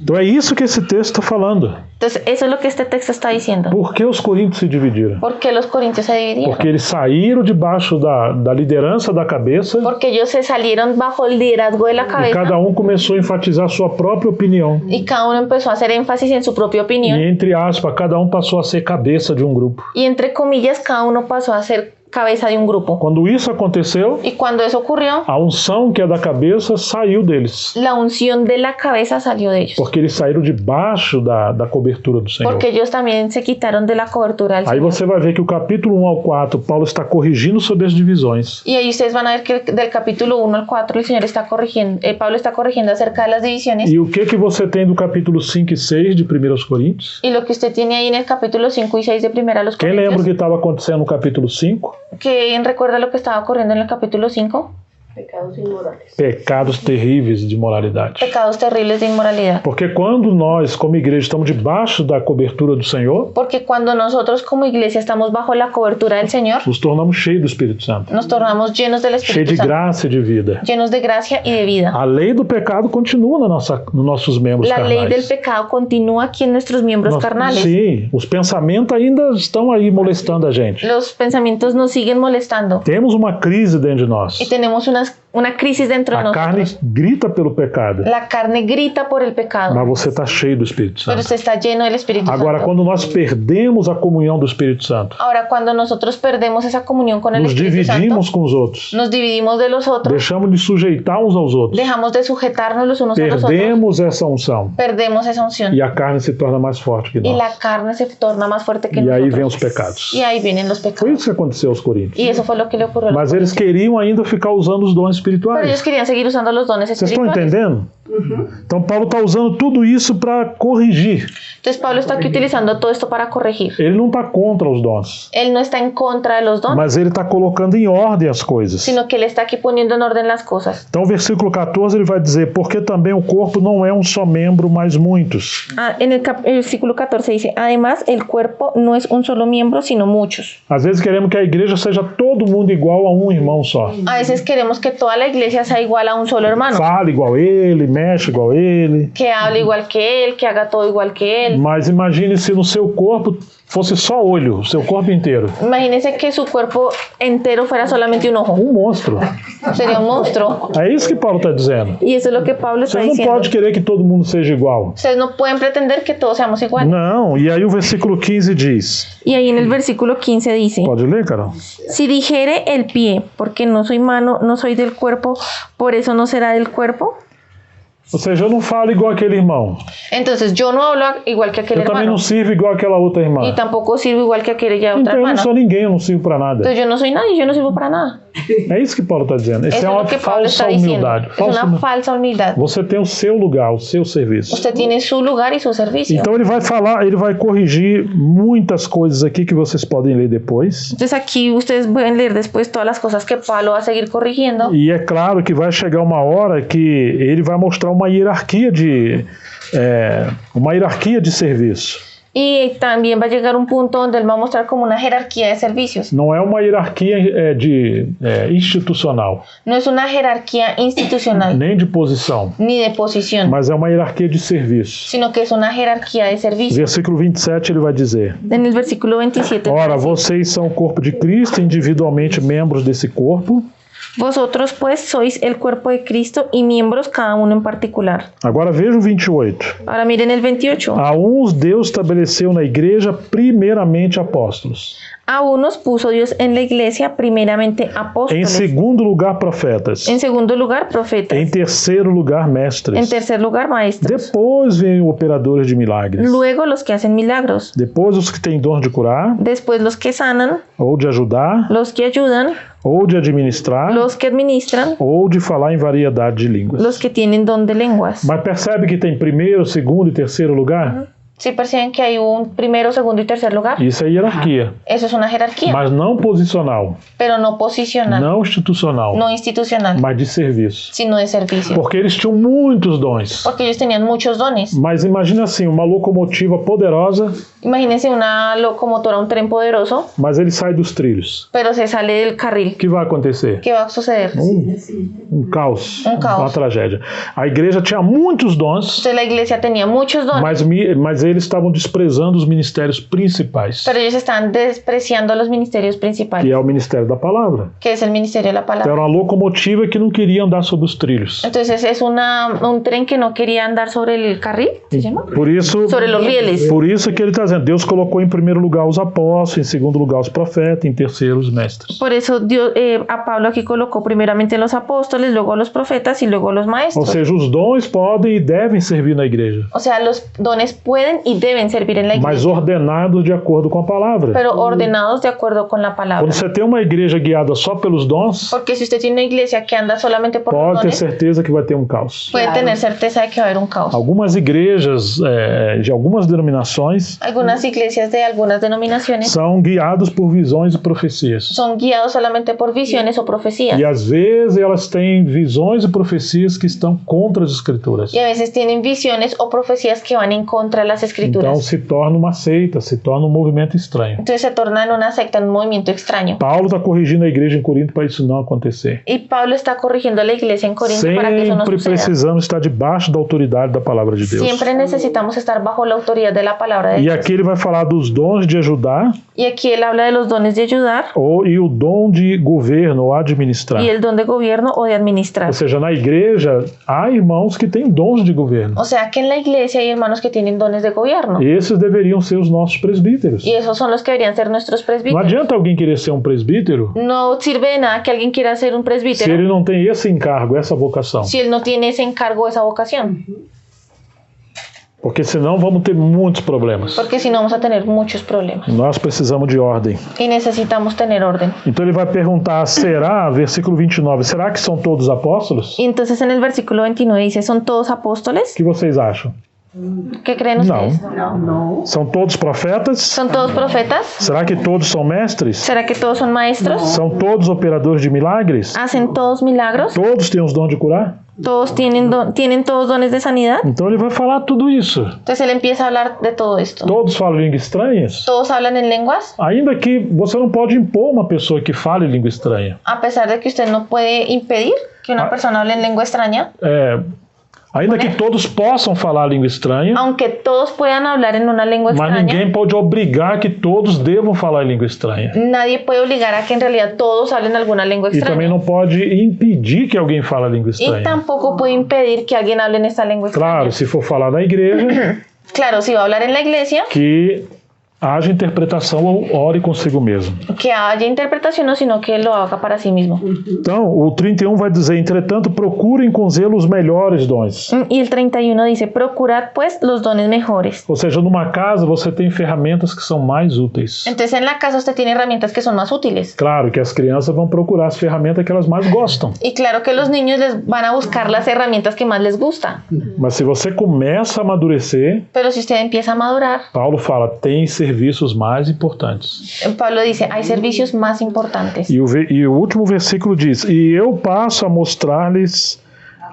Então é isso que esse texto está falando. Entonces eso es lo que este texto está diciendo. Por que os coríntios se dividiram? ¿Por qué los corintios se dividieron? Porque eles saíram debaixo da liderança da cabeça Porque ellos se salieron bajo el liderazgo de la e cabeza cada um começou a enfatizar sua própria opinião. y cada uno empezó a hacer énfasis en su propia opinión. E entre aspas, cada um passou a ser cabeça de um grupo. Y entre comillas, cada uno pasó a ser cabeza de un grupo. Quando isso aconteceu, Y cuando eso ocurrió, a unção que é da cabeça saiu deles. la unción de la cabeza salió de ellos. Porque eles saíram debaixo da cobertura do Senhor. Porque ellos también se quitaron de la cobertura del Aí Señor. você vai ver que o capítulo 1 ao 4, Paulo está corrigindo sobre as divisões. Y ahí ustedes van a ver que del capítulo 1 al 4 el Señor está corrigiendo, Pablo está corrigiendo acerca de las divisiones. E o que você tem do capítulo 5 e 6 de 1 Coríntios? Y lo que usted tiene ahí en el capítulo 5 y 6 de Primera a los Quem lembra o Corintios, que estava acontecendo no capítulo 5? ¿quién recuerda lo que estaba ocurriendo en el capítulo 5? Pecados inmorales. Pecados terríveis de moralidade. Pecados terribles de inmoralidad. Porque quando nós, como igreja, estamos debaixo da cobertura do Senhor, Porque cuando nosotros como iglesia estamos bajo la cobertura del Señor, nos tornamos cheios do Espírito Santo. nos tornamos llenos del Cheio Espíritu de Santo, graça e de vida. llenos de gracia y de vida. A lei do pecado continua nos nossos membros La ley del carnais. pecado continúa aquí en nuestros miembros carnales. Sim, os pensamentos ainda estão aí molestando a gente. Los pensamientos nos siguen molestando Temos uma crise dentro de nós. y tenemos una crisis dentro de A carne nosotros. grita pelo pecado, La carne grita por el pecado, mas você está cheio do Espírito pero Santo. usted está lleno del Espíritu Agora, Santo. quando nós perdemos a comunhão do Espírito Santo, Ahora, cuando nosotros perdemos esa comunión con el nos Espíritu Santo, dividimos com os outros, nos dividimos de los otros, deixamos de sujeitar uns aos outros, dejamos de sujetarnos los unos a los otros, perdemos essa unção perdemos esa unción e a carne se torna mais forte que y nós. la carne se torna más fuerte que E aí vem nosotros. os pecados. Y ahí vienen los Foi pecados. isso que aconteceu aos coríntios. Y eso fue lo que le ocurrió a los Mas eles corintios. queriam ainda ficar usando os dons Pero ellos espirituais. querían seguir usando los dones Vocês estão espirituales. entendendo? Então Paulo está usando tudo isso para corrigir. Entonces Pablo está aquí utilizando todo esto para corregir. Ele não está contra os dons, Él no está en contra de los dones, mas ele está colocando em ordem as coisas. sino que él está aquí poniendo en orden las cosas. Então, o versículo 14 ele vai dizer: porque também o corpo não é um só membro, mas muitos. En el versículo 14 dice, además el cuerpo no es un solo miembro, sino muchos. Às vezes queremos que a igreja seja todo mundo igual a um irmão só. A veces queremos que toda la iglesia sea igual a un solo hermano, Fala igual ele, mexe igual ele. que hable igual que él, que haga todo igual que él. Mas imagine se no seu corpo fosse só olho, o seu corpo inteiro. Imagínense que su cuerpo entero fuera solamente un ojo. Um monstro. Sería un monstruo. É isso que Paulo está dizendo. Y eso es lo que Pablo está Você não diciendo. pode querer que todo mundo seja igual. Ustedes no pueden pretender que todos seamos iguales. Não, e aí o versículo 15 diz. Y ahí en el versículo 15 dice, Pode ler, Carol? si dijere el pie, porque no soy mano, no soy del cuerpo, por eso no será del cuerpo. Ou seja, eu não falo igual aquele irmão. Entonces yo no hablo igual que aquel Eu também hermano. não sirvo igual aquela outra irmã. Y tampoco sirvo igual que aquella otra Então eu não hermana. sou ninguém, eu não sirvo para nada. Entonces yo no soy nadie, yo no sirvo para nada. É isso que Paulo está dizendo. Isso Eso é es uma lo que Pablo falsa está diciendo. humildade. Es Falsa una falsa humildad. Você tem o seu lugar, o seu serviço. Usted tiene su lugar y su servicio. Então ele vai falar, ele vai corrigir muitas coisas aqui que vocês podem ler depois. Entonces aquí ustedes pueden leer después todas las cosas que Pablo va a seguir corrigiendo. E é claro que vai chegar uma hora que ele vai mostrar uma hierarquia de serviço. Y también va a llegar un punto donde él va a mostrar como una jerarquía de servicios. Não é uma hierarquia institucional, No es una jerarquía institucional nem de posição, ni de posición, mas é uma hierarquia de serviço. sino que es una jerarquía de servicio. Versículo 27 ele vai dizer: En el versículo 27 ora, vocês são o corpo de Cristo, individualmente membros desse corpo. vosotros pues sois el cuerpo de Cristo y miembros cada uno en particular. Agora veja o 28. Ahora miren el 28. A uns Deus estabeleceu na igreja primeiramente apóstolos. A unos puso Dios en la iglesia primeramente Em apóstoles, segundo lugar, profetas. en segundo lugar profetas, Em terceiro lugar, en mestres. tercer lugar maestros, Depois vem operadores de milagres. luego los que hacen milagros, Depois os que têm dons de curar, después los que sanan, ou de ajudar, los que ayudan, ou de administrar, los que administran, ou de falar em variedade de línguas. los que tienen don de lenguas. Mas percebe que tem primeiro, segundo e terceiro lugar? ¿Sí perciben que hay un primero, segundo y tercer lugar? Isso é hierarquia, Eso es una jerarquía, mas não posicional, pero no posicional, não institucional, no institucional, mas de serviço. sino de servicio. Porque eles tinham muitos dons. Porque ellos tenían muchos dones. Mas imagina assim, uma locomotiva poderosa, Imagínense una locomotora, un tren poderoso, mas ele sai dos trilhos. pero se sale del carril. O que vai acontecer? ¿Qué va a suceder? Um caos, Um caos. uma tragédia. A igreja tinha muitos dons, Entonces la iglesia tenía muchos dones, mas eles estavam desprezando os ministérios principais, pero ellos estaban despreciando los ministerios que principales, é o ministério da palavra. que es el ministerio de la Então palabra. era uma locomotiva que não queria andar sobre os trilhos. Entonces es un tren que no quería andar sobre el carril, ¿se llama? Por isso, Sobre los rieles. por isso que ele está dizendo, Deus colocou em primeiro lugar os apóstolos, em segundo lugar os profetas, em terceiro os mestres. Por eso Dios, a Pablo aquí colocó primeramente los apóstoles, luego los profetas y luego los Ou maestros. seja, os dons podem e devem servir na igreja, O sea, los dones pueden y deben servir en la mas iglesia, ordenados de acordo com a palavra. pero ordenados de acuerdo con la palabra. Quando você tem uma igreja guiada só pelos dons, Porque si usted tiene una iglesia que anda solamente por los pode ter dones, certeza que vai ter um caos. puede tener certeza de que va a haber un caos. Algumas igrejas de algumas denominações Algunas iglesias de algunas denominaciones são guiados por visões e profecias. son guiados solamente por visiones o profecías. E às vezes elas têm visões e profecias que estão contra as escrituras. Y a veces tienen visiones o profecías que van en contra de las Então escrituras. se torna uma seita, se torna um movimento estranho. Entonces se torna en una secta, en un movimiento extraño. Paulo está corrigindo a igreja em Corinto para isso não acontecer. Y Pablo está corrigiendo a la iglesia en Corinto para que eso no Sempre suceda. precisamos estar debaixo da autoridade da palavra de Deus. Siempre necesitamos estar bajo la autoridad de la palabra de E Dios. aqui ele vai falar dos dons de ajudar Y aquí él habla de los dones de ayudar e o dom de governo ou administrar. y el don de gobierno o de administrar. Ou seja, na igreja há irmãos que têm dons de governo. O sea que en la iglesia hay hermanos que tienen dones de gobierno. Esses deveriam ser os nossos presbíteros. Y esos son los que deberían ser nuestros Não presbíteros. adianta alguém querer ser um presbítero No sirve de nada que alguien quiera ser un se presbítero ele não tem esse encargo, essa vocação. si él no tiene ese encargo, esa vocación. Porque senão vamos ter muitos problemas. porque si no vamos a tener muchos problemas. Nós precisamos de ordem. Y necesitamos tener orden. Então ele vai perguntar, será, versículo 29, será que são todos apóstolos? Y entonces en el versículo 29 dice, ¿son todos O apóstoles? que vocês acham? ¿Qué creen ustedes? No. São todos profetas? ¿Son todos profetas? Será que todos são mestres? ¿Será que todos son maestros? São todos operadores de milagres? ¿Hacen todos milagros? Todos têm os dons de curar? ¿Todos tienen todos dones de sanidad? Então ele vai falar tudo isso. Entonces él empieza a hablar de todo esto. Todos falam línguas estranhas? ¿Todos hablan en lenguas? Ainda que você não pode impor uma pessoa que fale língua estranha. A pesar de que usted no puede impedir que una persona hable en lengua extraña, Ainda que todos possam falar língua estranha, aunque todos puedan hablar en una lengua mas extraña, ninguém pode obrigar que todos devam falar língua estranha. nadie puede obligar a que en realidad todos hablen alguna lengua E também extraña. não pode impedir que alguém fale língua Y estranha. tampoco puede impedir que alguien hable en esta lengua Claro, extraña. se for falar na igreja, Claro, si va a hablar en la iglesia, que haja interpretação ou ore consigo mesmo. que haya interpretación o sino que lo haga para sí mismo. Então, o 31 vai dizer, entretanto, procurem com zelo os melhores dons. Y el 31 dice, procurad pues los dones mejores. Ou seja, numa casa você tem ferramentas que são mais úteis. Entonces en la casa usted tiene herramientas que son más útiles. Claro que as crianças vão procurar as ferramentas que elas mais gostam. Y claro que los niños les van a buscar las herramientas que más les gusta. Mas se você começa a amadurecer, Pero si usted empieza a madurar, Paulo fala, tem serviços mais importantes. Pablo dice, hay servicios más importantes. E o último versículo diz, e eu passo a mostrar-lhes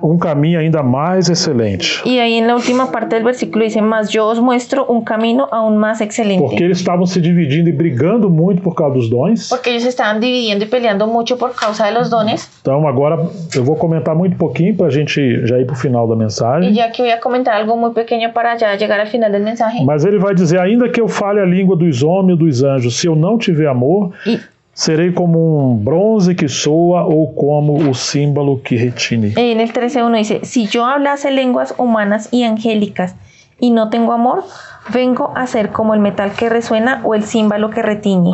um caminho ainda mais excelente. Y ahí en la última parte del versículo dice, mas yo os muestro un camino aún más Porque excelente. eles estavam se dividindo e brigando muito por causa dos dons. Porque ellos estaban dividiendo y peleando mucho por causa de los dones. Então agora eu vou comentar muito pouquinho para a gente já ir para o final da Y mensagem. ya que voy a comentar algo muy pequeño para ya llegar al final del mensaje. Mas ele vai dizer, ainda que eu fale a língua dos homens e dos anjos, se eu não tiver amor, Y, serei como um bronze que soa ou como o símbolo que retine. en el 13:1 dice, si yo hablase lenguas humanas y angélicas y no tengo amor, vengo a ser como el metal que resuena o el címbalo que retiñe.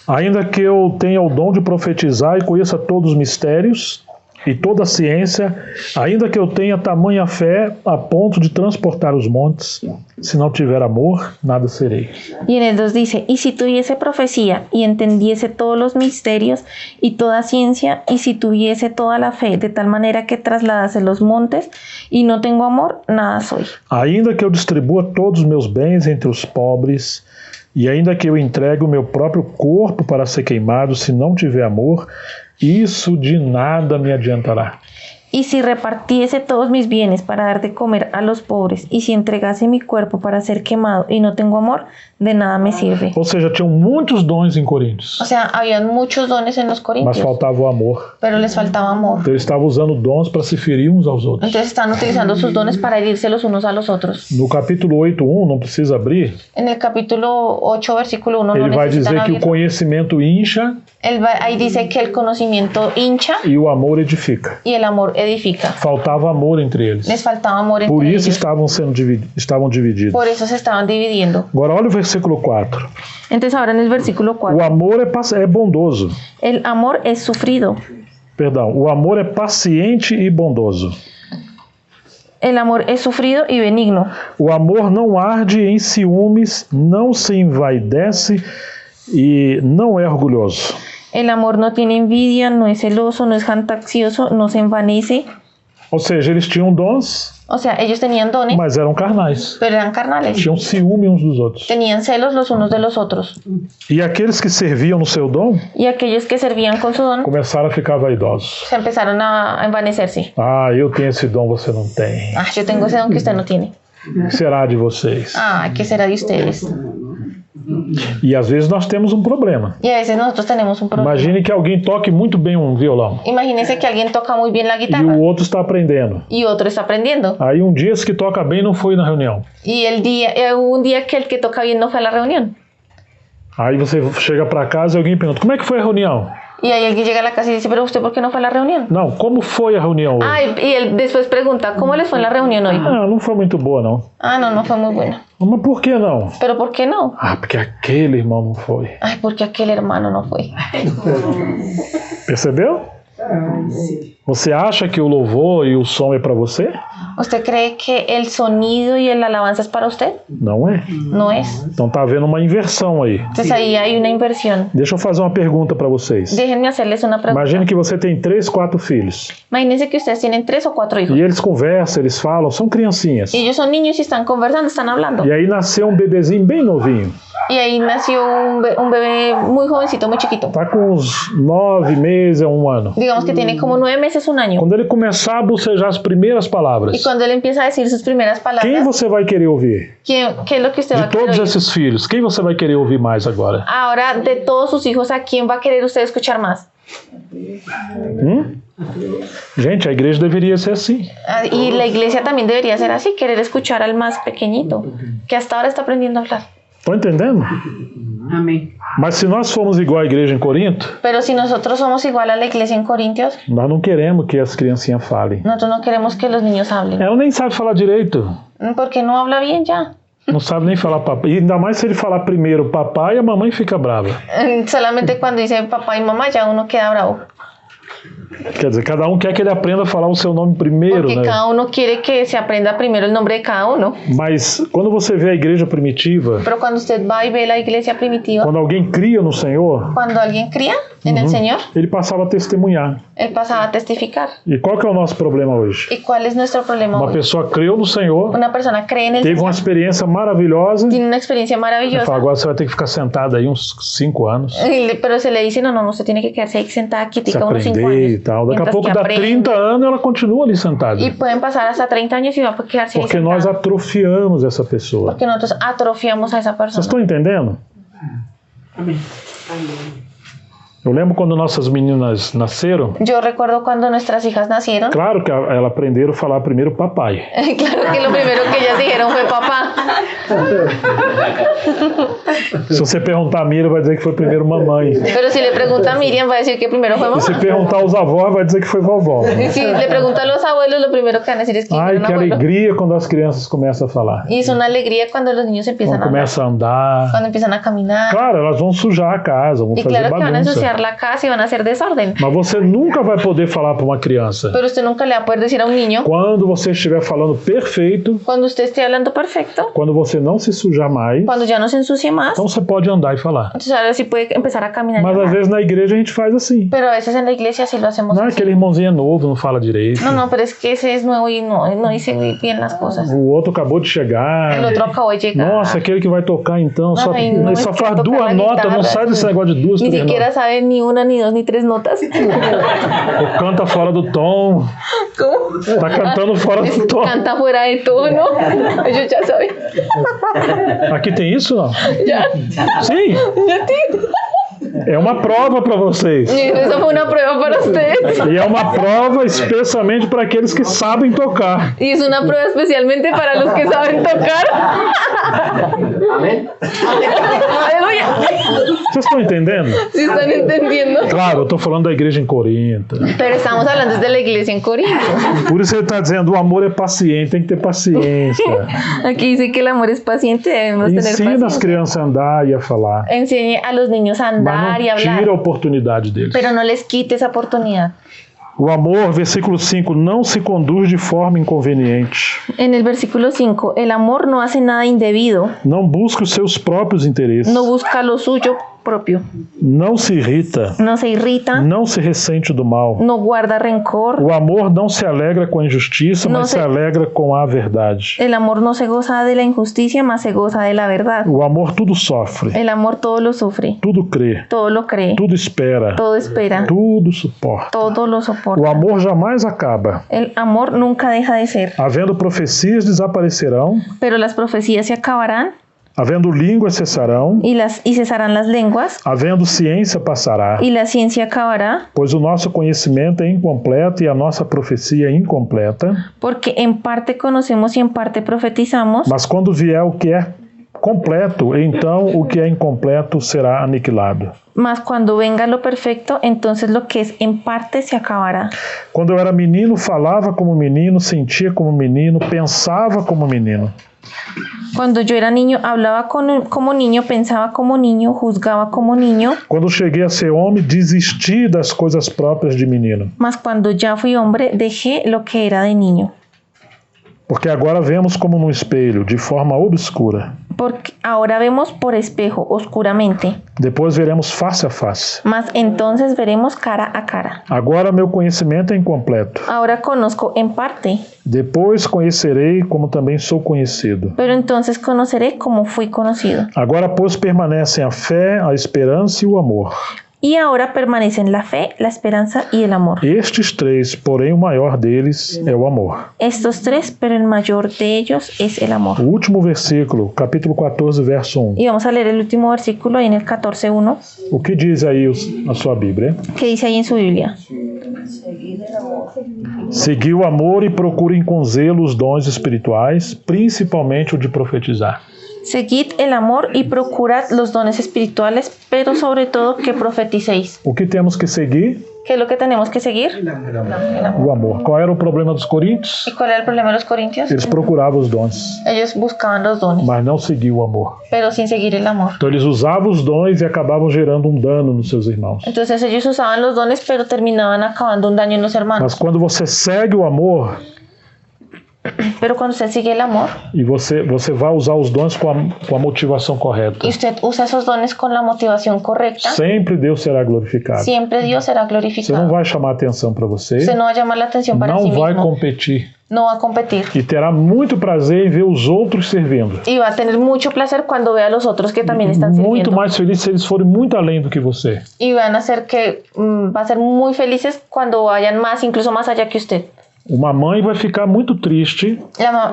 Ainda que eu tenha o dom de profetizar e conheça todos os mistérios e toda a ciência, ainda que eu tenha tamanha fé a ponto de transportar os montes, se não tiver amor, nada serei. Y en el 2 dice, y si tuviese profecía y entendiese todos los misterios y toda ciencia, y si tuviese toda la fe de tal manera que trasladase los montes y no tengo amor, nada soy. Ainda que eu distribua todos os meus bens entre os pobres, e ainda que eu entregue o meu próprio corpo para ser queimado, se não tiver amor, isso de nada me adiantará. Y si repartiese todos mis bienes para dar de comer a los pobres, y si entregase mi cuerpo para ser quemado y no tengo amor, de nada me sirve. Ou seja, tinham muitos dons em Coríntios, O sea, habían muchos dones en los mas corintios, faltava o amor. pero les faltaba amor. Então eles estavam usando dons para se ferir uns aos outros. Entonces estaban utilizando sus dones para herirse los unos a los otros. No capítulo 8:1, não precisa abrir, En el capítulo 8, versículo 1, no ele vai necesitan dizer que o abrirlo. conhecimento incha Ahí dice que el conocimiento hincha e o amor edifica. y el amor edifica. Faltava amor entre eles. Les faltaba amor Por entre isso ellos. estavam divididos. Por eso se estaban dividiendo. Agora olha o versículo 4. Entonces ahora en el versículo O 4, amor é bondoso. el amor es sufrido. Perdão, o amor é paciente e bondoso. El amor es sufrido y benigno. O amor não arde em ciúmes, não se envaidece e não é orgulhoso. El amor no tiene envidia, no es celoso, no es jactancioso, no se envanece. Ou seja, eles tinham dons, O sea, ellos tenían dones, mas eram carnais. pero eran carnales. Tinham ciúme uns dos outros. Tenían celos los unos de los otros. E aqueles que serviam no seu dom Y aquellos que servían con su don começaram a ficar vaidosos. se empezaron a envanecerse. Ah, eu tenho esse dom, você não tem. Ah, yo tengo ese don que usted no tiene. O que será de vocês? Ah, ¿qué será de ustedes? E às vezes nós temos um problema. Y a veces nosotros tenemos un problema. Imagine que alguém toque muito bem um violão Imagínense que alguien toca muy bien la e guitarra o outro está aprendendo. y otro está aprendiendo. Aí um dia esse que toca bem não foi na reunião. Y un día que el que toca bien no fue a la reunión. Aí você chega para casa e alguém pergunta, como é que foi a reunião? Y ahí alguien llega a la casa y dice, pero ¿usted por qué no fue a la reunión? Não, como foi a reunião hoje? Ah, y él después pregunta, ¿cómo les fue en la reunión hoy? Ah, não foi muito boa não. Ah, no, no fue muy buena. Mas por que não? ¿Pero por qué no? Ah, porque aquele irmão não foi. Ay, porque aquel hermano no fue. Percebeu? Você acha que o louvor e o som é para você? ¿Usted cree que el sonido y la alabanza es para usted? Não é. No es. Então tá havendo uma inversão aí. Entonces ahí hay una inversión. Deixa eu fazer uma pergunta para vocês. Déjenme hacerles una pregunta. Imagine que você tem 3, 4 filhos. Imagínense que ustedes tienen 3 o 4 hijos. E eles conversam, eles falam, são criancinhas. Y ellos son niños y están conversando, están hablando. E aí nasceu um bebezinho bem novinho. Y ahí nació un bebé muy jovencito, muy chiquito. Tá com uns 9 meses a 1 ano. Digamos que tiene como 9 meses, 1 año. Quando ele começar a bocejar as primeiras palavras, Y cuando él empieza a decir sus primeras quem palabras, você vai querer ouvir? ¿qué es lo que usted va De a querer todos oír? esses filhos, quem você vai querer ouvir mais agora? Ahora, de todos sus hijos, ¿a quién va a querer usted escuchar más? Gente, a igreja deveria ser assim. Y la iglesia también debería ser así, querer escuchar al más pequeñito, que hasta ahora está aprendiendo a hablar. Estão entendendo? Amém. Mas se nós formos igual a igreja em Corinto, Pero si nosotros somos igual a la iglesia en Corintios, nós não queremos que as criancinhas falem. nosotros no queremos que los niños hablen. Ela nem sabe falar direito. Porque no habla bien ya. Não sabe nem falar papai. E ainda mais se ele falar primeiro papai, a mamãe fica brava. Solamente cuando dice papá y mamá ya uno queda bravo. Quer dizer, cada um quer que ele aprenda a falar o seu nome primeiro, Porque né? cada uno quiere que se aprenda primero el nombre de cada uno. Mas quando você vê a igreja primitiva, Pero cuando usted va y ve la iglesia primitiva, quando alguém cria no Senhor, cuando alguien cría en el Señor, ele passava a testemunhar. él pasaba a testificar. E qual que é o nosso problema hoje? ¿Y cuál es nuestro problema Uma hoy? pessoa creu no Senhor, Una persona cree en el teve uma Señor, experiência maravilhosa, tiene una experiencia e fala, maravillosa, agora você vai ter que ficar sentado aí uns 5 anos, pero se le dice, no, usted tiene que quedarse ahí sentada se quietica unos 5 aprender e años. tal. Daqui a mientras pouco que dá aprende. 30 anos ela continua ali sentada. Y pueden pasar hasta 30 años y va a quedarse ahí Porque nós sentada. atrofiamos essa pessoa. Porque nosotros atrofiamos a esa Vocês persona. estão entendendo? Amém. Eu lembro quando nossas meninas nasceram, Yo recuerdo cuando nuestras hijas nacieron. claro que elas aprenderam a falar primeiro papai. Claro que lo primero que ellas dijeron fue papá. Se você perguntar a Miriam, vai dizer que foi primeiro mamãe. Pero si le pregunta a Miriam, va a decir que primero fue E se mamá. perguntar aos avós, vai dizer que foi vovó. Y si le pregunta a los abuelos, lo primero que van a decir es que Ai, fueron que abuelo. alegria quando as crianças começam a falar. Y es una alegría cuando los niños empiezan Quando a hablar, começam a andar. cuando empiezan a caminar. Claro, elas vão sujar a casa, vão Y fazer claro que van a bagunça. ensuciar la casa y van a hacer desorden. Mas você nunca vai poder falar para uma criança. Pero usted nunca le va a poder decir a un niño, Quando você estiver falando perfeito, cuando usted esté hablando perfecto, quando você não se sujar mais, cuando ya no se ensucie más, então você pode andar e falar. entonces ahora sí puede empezar a caminar. y Mas às hablar. vezes na igreja a gente faz assim. Pero a veces en la iglesia sí lo hacemos Não, así. aquele irmãozinho é novo, não fala direito. No, pero es que ese es nuevo y no dice bien las cosas. O outro acabou de chegar. El otro acabó de llegar. Nossa, aquele que vai tocar então, só, Ai, não ele só quer faz tocar 2 na notas, guitarra, não sai desse sim. negócio de 2, Ni 3 siquiera notas. sabe ni una, ni dos, ni tres notas. Ou canta fora do tom, ¿Cómo? tá cantando fora do tom. Canta fuera de tono. Ellos ya saben. Aqui tem isso, não? Ya, Sim, ya tengo. é uma prova para vocês. Eso fue una prueba para ustedes. E é uma prova especialmente para aqueles que sabem tocar. Y es una prueba especialmente para los que saben tocar. Amén. Aleluya. Vocês estão entendendo? ¿Sí están entendiendo? Claro, eu estou falando da igreja em Corinto. Pero estamos hablando de la iglesia en Corinto. Por isso ele está dizendo, o amor é paciente, tem que ter paciência. Aquí dice que el amor es paciente, debemos tener Ensina as paciencia. crianças a andar e a falar. Enseñe a los niños a Mas andar y a não tira a hablar, oportunidade deles. pero no les quite esa oportunidad. O amor, versículo 5, não se conduz de forma inconveniente. En el versículo 5, el amor no hace nada indebido, Não busca os seus próprios interesses. no busca lo suyo propio, Não se irrita. no se irrita, Não se ressente do mal. no guarda rencor, O amor não se alegra com a injustiça, Não mas se- se alegra com a verdade. el amor no se goza de la injusticia, mas se goza de la verdad. O amor tudo sofre, El amor todo lo sufre, tudo crê, todo lo cree, tudo espera, todo espera, tudo suporta. todo lo O soporta. amor jamais acaba. El amor nunca deja de ser, Havendo profecias, desaparecerão. pero las profecías se acabarán Havendo línguas, cessarão. y cesarán las lenguas Havendo ciência, passará. y la ciencia acabará, Pois o nosso conhecimento é incompleto e a nossa profecia é incompleta. porque en parte conocemos y en parte profetizamos, Mas quando vier o que é completo, então o que é incompleto será aniquilado. mas cuando venga lo perfecto, entonces lo que es en parte se acabará. Quando eu era menino, falava como menino, sentia como menino, pensava como menino. Cuando yo era niño, hablaba como niño, pensaba como niño, juzgaba como niño, Quando cheguei a ser homem, desisti das coisas próprias de menino. mas cuando ya fui hombre, dejé lo que era de niño. Porque agora vemos como num espelho, de forma obscura. Porque ahora vemos por espejo, oscuramente, Depois veremos face a face. mas entonces veremos cara a cara. Agora meu conhecimento é incompleto. Ahora conozco en parte, Depois conhecerei como também sou conhecido. pero entonces conoceré como fui conocido. Agora, pois, permanecem a fé, a esperança e o amor. Y ahora permanecen la fe, la esperanza y el amor. Estes três, porém o maior deles é o amor. Estos tres, pero el mayor de ellos es el amor. O último versículo, capítulo 14, verso 1. Y vamos a leer el último versículo ahí en el 14:1, O que diz aí a sua Bíblia? que dice ahí en su Biblia. Seguir el amor. Segui o amor e procurem com zelo os dons espirituais, principalmente o de profetizar. Seguid el amor y procurad los dones espirituales, pero sobre todo que profeticéis. O que temos que seguir? ¿Qué es lo que tenemos que seguir? El amor. O amor. Qual era o problema dos coríntios? ¿Y cuál era el problema de los corintios? Eles procuravam os dons, Ellos buscaban los dones, mas não seguiam o amor. pero sin seguir el amor. Então eles usavam os dons e acabavam gerando um dano nos seus irmãos. Entonces ellos usaban los dones, pero terminaban acabando un daño en los Mas hermanos. quando você segue o amor Pero cuando usted sigue el amor e você vai usar os dons com a motivação correta, y usted usa esos dones con la motivación correcta, sempre Deus será glorificado. siempre Dios será Você não glorificado. vai chamar atenção para você, Usted no va a llamar la atención para sí não vai mismo, competir no va a competir. e terá muito prazer em ver os outros servindo. Y va a tener mucho placer cuando vea a los otros que también están Muito sirviendo. mais feliz se eles forem muito além do que você. Y van a ser que va a ser muy felices cuando vayan más, incluso más allá que usted. Uma mãe vai ficar muito triste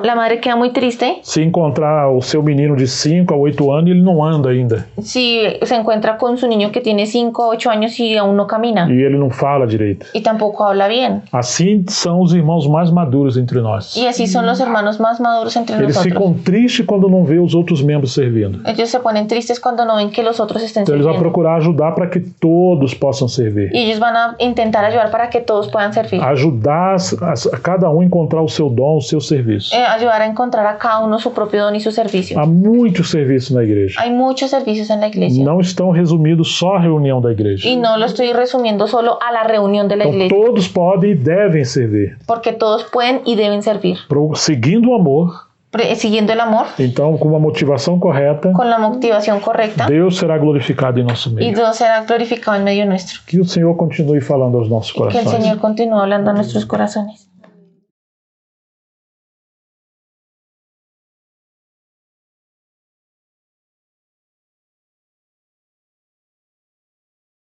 La madre queda muy triste se encontrar o seu menino de 5 a 8 anos e ele não anda ainda. si se encuentra con su niño que tiene 5 o 8 años y aún no camina E ele não fala direito. y tampoco habla bien. Assim são os irmãos mais maduros entre nós. Y así son los hermanos más maduros entre Eles nosotros. ficam tristes quando não vê os outros membros servindo. Ellos se ponen tristes cuando no ven que los otros estén Então eles vão sirviendo. procurar ajudar para que todos possam servir. Y ellos van a intentar ayudar para que todos puedan servir. Ajudar a cada um a encontrar o seu dom, o seu serviço. Ayudar a encontrar a cada uno su propio don y su servicio. Há muitos serviços na igreja. Hay muchos servicios en la iglesia. Não estão resumidos só à reunião da igreja. Y no lo estoy resumiendo solo a la reunión de la Então iglesia, todos podem e devem servir. porque todos pueden y deben servir. Seguindo o amor, Siguiendo el amor, então com uma motivação correta, con la motivación correcta, Deus será glorificado em nosso y meio. Dios será glorificado en medio nuestro. Que o Senhor continue falando aos nossos Que el corações. Señor continúe hablando a nuestros corazones.